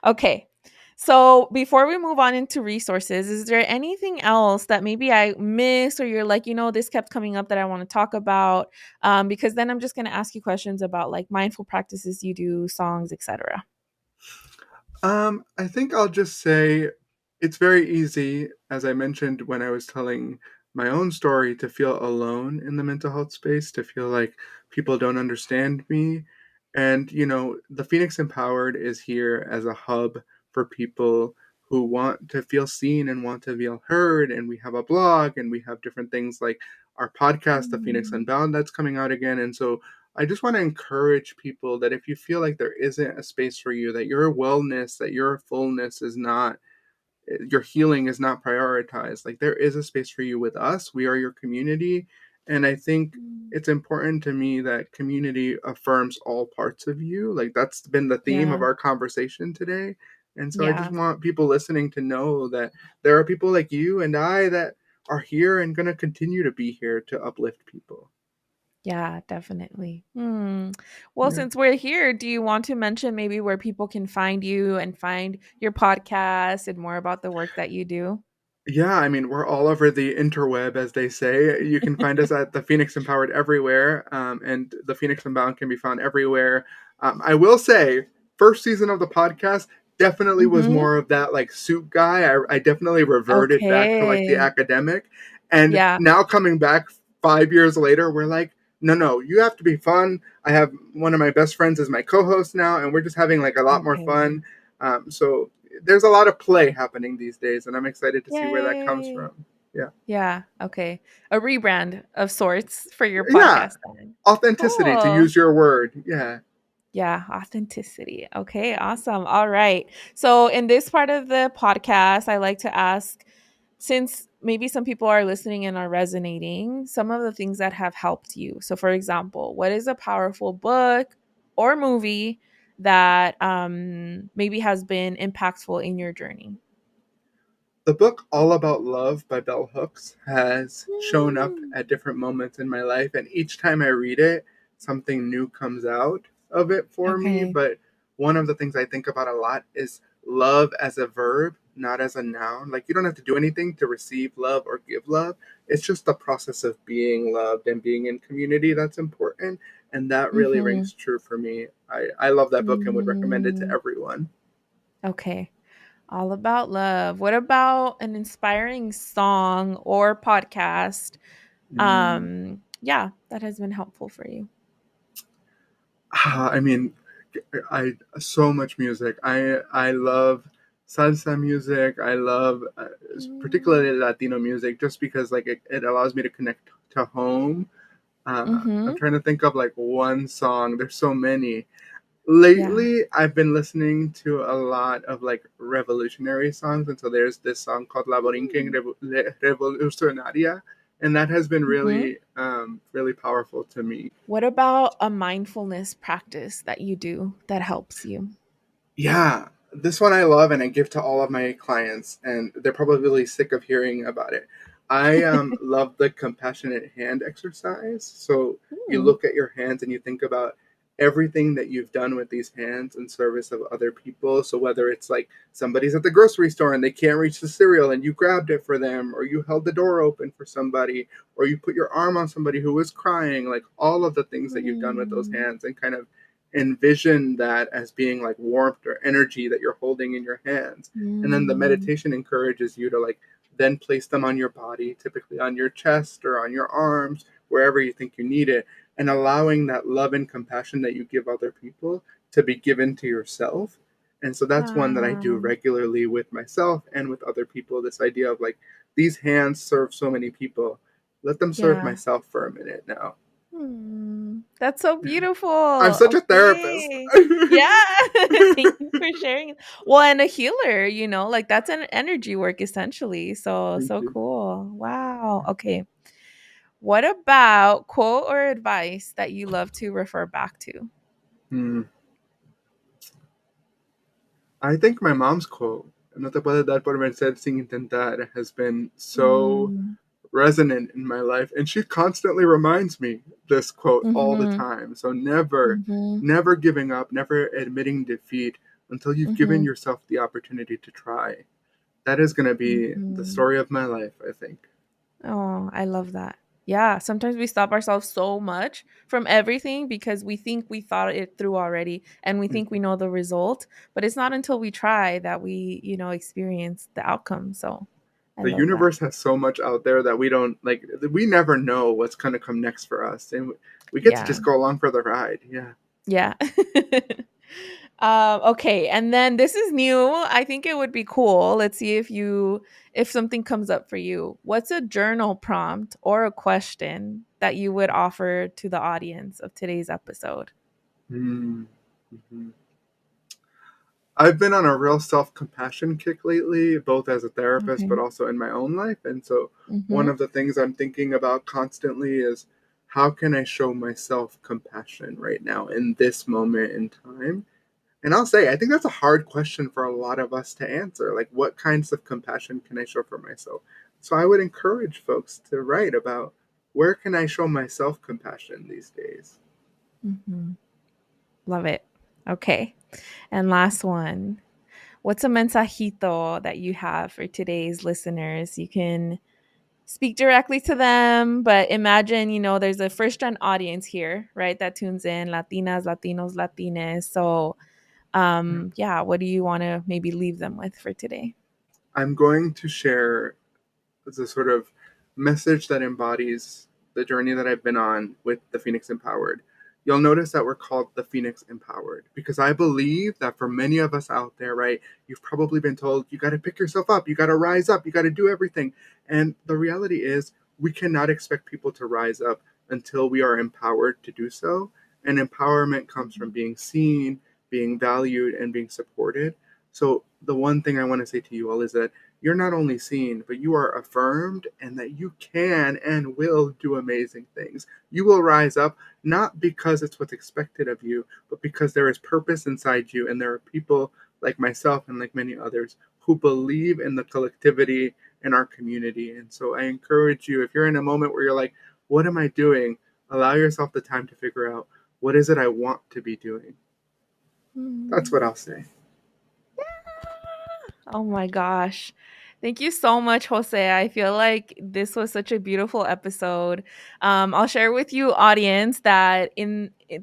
Speaker 2: Okay. So before we move on into resources, is there anything else that maybe I missed or you're like, this kept coming up that I want to talk about? Because then I'm just going to ask you questions about like mindful practices you do, songs, etc.
Speaker 1: I think I'll just say it's very easy, as I mentioned when I was telling my own story, to feel alone in the mental health space, to feel like people don't understand me. And, the Phoenix Empowered is here as a hub for people who want to feel seen and want to feel heard. And we have a blog and we have different things like our podcast, The Phoenix
Speaker 2: Mm.
Speaker 1: Unbound, that's coming out again. And so I just want to encourage people that if you feel like there isn't a space for you, that your wellness, that your fullness is not, your healing is not prioritized. Like there is a space for you with us. We are your community. And I think
Speaker 2: Mm.
Speaker 1: it's important to me that community affirms all parts of you. Like that's been the theme of
Speaker 2: Yeah.
Speaker 1: our conversation today. And so I just
Speaker 2: Yeah.
Speaker 1: want people listening to know that there are people like you and I that are here and going to continue to be here to uplift people.
Speaker 2: Yeah, definitely. Well,
Speaker 1: Yeah.
Speaker 2: since we're here, do you want to mention maybe where people can find you and find your podcast and more about the work that you do?
Speaker 1: Yeah, I mean, we're all over the interweb, as they say. You can find us at the Phoenix Empowered everywhere, and the Phoenix Unbound can be found everywhere. I will say, first season of the podcast definitely was
Speaker 2: Mhm.
Speaker 1: more of that like soup guy. I definitely reverted back to like the
Speaker 2: Okay.
Speaker 1: academic, and
Speaker 2: Yeah.
Speaker 1: now coming back 5 years later, we're like, no, no, you have to be fun. I have one of my best friends as my co-host now, and we're just having like a lot more
Speaker 2: Okay.
Speaker 1: fun. So there's a lot of play happening these days, and I'm excited to see where that comes
Speaker 2: Yay.
Speaker 1: from. Yeah.
Speaker 2: Yeah. Okay. A rebrand of sorts for your
Speaker 1: Yeah.
Speaker 2: podcast then.
Speaker 1: Authenticity, to
Speaker 2: Cool.
Speaker 1: use your word. Yeah.
Speaker 2: Yeah, authenticity. Okay, awesome. All right. So, in this part of the podcast, I like to ask, since maybe some people are listening and are resonating, some of the things that have helped you. So, for example, what is a powerful book or movie that maybe has been impactful in your journey?
Speaker 1: The book All About Love by Bell Hooks has shown up
Speaker 2: Mm.
Speaker 1: at different moments in my life, and each time I read it, something new comes out of it for me.
Speaker 2: Okay.
Speaker 1: But one of the things I think about a lot is love as a verb, not as a noun. Like, you don't have to do anything to receive love or give love. It's just the process of being loved and being in community that's important. And that really
Speaker 2: Mm-hmm.
Speaker 1: rings true for me. I love that book and would recommend it to
Speaker 2: Mm.
Speaker 1: everyone.
Speaker 2: Okay. All about love. What about an inspiring song or podcast?
Speaker 1: Mm.
Speaker 2: Yeah, that has been helpful for you.
Speaker 1: I mean, I so much music. I love salsa music. I love
Speaker 2: Mm.
Speaker 1: particularly Latino music, just because like it allows me to connect to home. I'm
Speaker 2: Mhm.
Speaker 1: trying to think of like one song. There's so many.
Speaker 2: Yeah.
Speaker 1: Lately, I've been listening to a lot of like revolutionary songs, and so there's this song called La Borinquen
Speaker 2: Mm.
Speaker 1: Revolucionaria, and that has been
Speaker 2: Mhm.
Speaker 1: really, really powerful to me.
Speaker 2: What about a mindfulness practice that you do that helps you?
Speaker 1: Yeah, this one I love and I give to all of my clients, and they're probably really sick of hearing about it. I love the compassionate hand exercise. So you
Speaker 2: Mm.
Speaker 1: look at your hands and you think about everything that you've done with these hands in service of other people. So whether it's like somebody's at the grocery store and they can't reach the cereal and you grabbed it for them, or you held the door open for somebody, or you put your arm on somebody who was crying, like all of the things that you've done with those
Speaker 2: Mm.
Speaker 1: hands, and kind of envision that as being like warmth or energy that you're holding in your hands. And then the
Speaker 2: Mm.
Speaker 1: meditation encourages you to like then place them on your body, typically on your chest or on your arms, wherever you think you need it, and allowing that love and compassion that you give other people to be given to yourself. And so that's one that I do
Speaker 2: Wow.
Speaker 1: regularly with myself and with other people. This idea of like, these hands serve so many people. Let them serve
Speaker 2: Yeah.
Speaker 1: myself for a minute now.
Speaker 2: That's so
Speaker 1: I'm
Speaker 2: beautiful.
Speaker 1: such a therapist.
Speaker 2: Okay. Yeah. Thank you for sharing. Well, and a healer, like that's an energy work essentially. So,
Speaker 1: Thank
Speaker 2: so
Speaker 1: you.
Speaker 2: cool. Wow. Okay. What about quote or advice that you love to refer back to?
Speaker 1: Hmm. I think my mom's quote, "No te puedes dar por vencer sin intentar," has been so
Speaker 2: Mm.
Speaker 1: resonant in my life. And she constantly reminds me this quote all the
Speaker 2: Mhm.
Speaker 1: time. So never,
Speaker 2: Mhm.
Speaker 1: never giving up, never admitting defeat until you've given
Speaker 2: Mhm.
Speaker 1: yourself the opportunity to try. That is going to be the
Speaker 2: Mhm.
Speaker 1: story of my life, I think.
Speaker 2: Oh, I love that. Yeah, sometimes we stop ourselves so much from everything because we think we thought it through already and we think we
Speaker 1: Mhm.
Speaker 2: know the result, but it's not until we try that we, experience the outcome. So I
Speaker 1: The
Speaker 2: love that.
Speaker 1: universe has so much out there that we don't we never know what's going to come next for us. And we get to
Speaker 2: Yeah.
Speaker 1: just go along for the ride. Yeah.
Speaker 2: Yeah. Okay, and then this is new. I think it would be cool. Let's see if something comes up for you. What's a journal prompt or a question that you would offer to the audience of today's episode?
Speaker 1: Mm. Mhm. I've been on a real self compassion kick lately, both as a therapist, but
Speaker 2: Okay.
Speaker 1: also in my own life. And so, one
Speaker 2: Mm-hmm.
Speaker 1: of the things I'm thinking about constantly is how can I show myself compassion right now in this moment in time? And I'll say, I think that's a hard question for a lot of us to answer. Like, what kinds of compassion can I show for myself? So, I would encourage folks to write about where can I show myself compassion these days?
Speaker 2: Mm-hmm. Love it. Okay. And last one. What's a mensajito that you have for today's listeners? You can speak directly to them, but imagine, there's a first gen audience here, right? That tunes in, Latinas, Latinos, Latines. So, yeah, what do you want to maybe leave them with for today?
Speaker 1: I'm going to share as a sort of message that embodies the journey that I've been on with the Phoenix Empowered. You'll notice that we're called the Phoenix Empowered because I believe that for many of us out there, right, you've probably been told you got to pick yourself up, you got to rise up, you got to do everything. And the reality is, we cannot expect people to rise up until we are empowered to do so. And empowerment comes from being seen, being valued, and being supported. So, the one thing I want to say to you all is that you're not only seen, but you are affirmed and that you can and will do amazing things. You will rise up not because it's what's expected of you, but because there is purpose inside you. And there are people like myself and like many others who believe in the collectivity in our community. And so I encourage you, if you're in a moment where you're like, what am I doing? Allow yourself the time to figure out what is it I want to be doing. That's
Speaker 2: Mm.
Speaker 1: what I'll say.
Speaker 2: Oh my gosh. Thank you so much, Jose. I feel like this was such a beautiful episode. I'll share with you, audience, that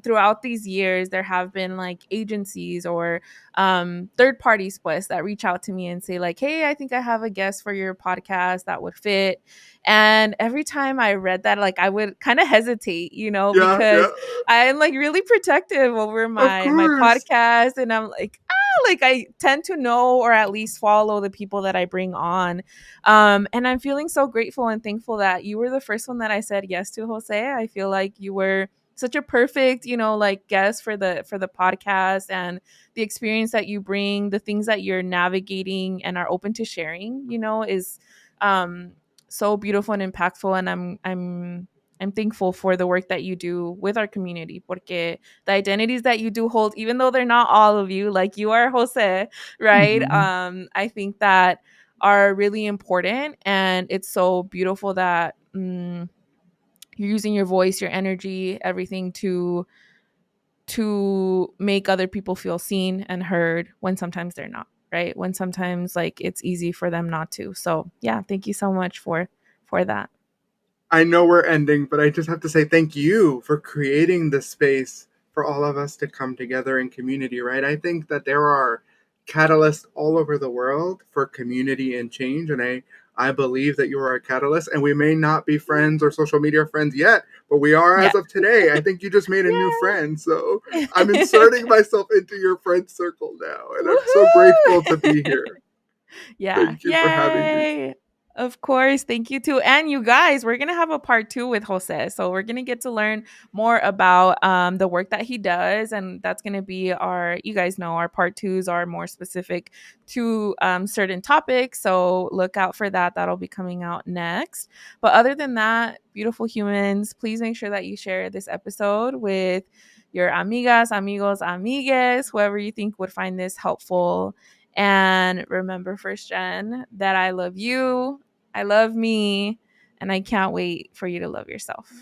Speaker 2: throughout these years, there have been like agencies or third parties, pues, that reach out to me and say like, "Hey, I think I have a guest for your podcast that would fit." And every time I read that, like I would kind of hesitate,
Speaker 1: Yeah, yeah,
Speaker 2: because I'm like really protective over
Speaker 1: of
Speaker 2: my
Speaker 1: course.
Speaker 2: podcast, and I'm like, like I tend to know or at least follow the people that I bring on. And I'm feeling so grateful and thankful that you were the first one that I said yes to, Jose. I feel like you were such a perfect, like guest for the podcast, and the experience that you bring, the things that you're navigating and are open to sharing, is um so beautiful and impactful. And I'm thankful for the work that you do with our community, porque the identities that you do hold, even though they're not all of you, like you are, Jose, right?
Speaker 1: Mhm.
Speaker 2: I think that are really important, and it's so beautiful that you're using your voice, your energy, everything to make other people feel seen and heard when sometimes they're not, right? When sometimes like it's easy for them not to. So yeah, thank you so much for that.
Speaker 1: I know we're ending, but I just have to say thank you for creating this space for all of us to come together in community, right? I think that there are catalysts all over the world for community and change, and I believe that you are a catalyst, and we may not be friends or social media friends yet, but we are
Speaker 2: Yeah.
Speaker 1: as of today. I think you just made a new friend, so
Speaker 2: Yeah.
Speaker 1: I'm inserting myself into your friend circle now, and I'm so grateful to be
Speaker 2: Woohoo!
Speaker 1: here.
Speaker 2: Yeah.
Speaker 1: Thank you for having me.
Speaker 2: Yay. Of course. Thank you too. And you guys, we're going to have a part two with Jose. So we're going to get to learn more about the work that he does. And that's going to be you guys know, our part twos are more specific to certain topics. So look out for that. That'll be coming out next. But other than that, beautiful humans, please make sure that you share this episode with your amigas, amigos, amigues, whoever you think would find this helpful. And remember, first gen, that I love you, I love me, and I can't wait for you to love yourself.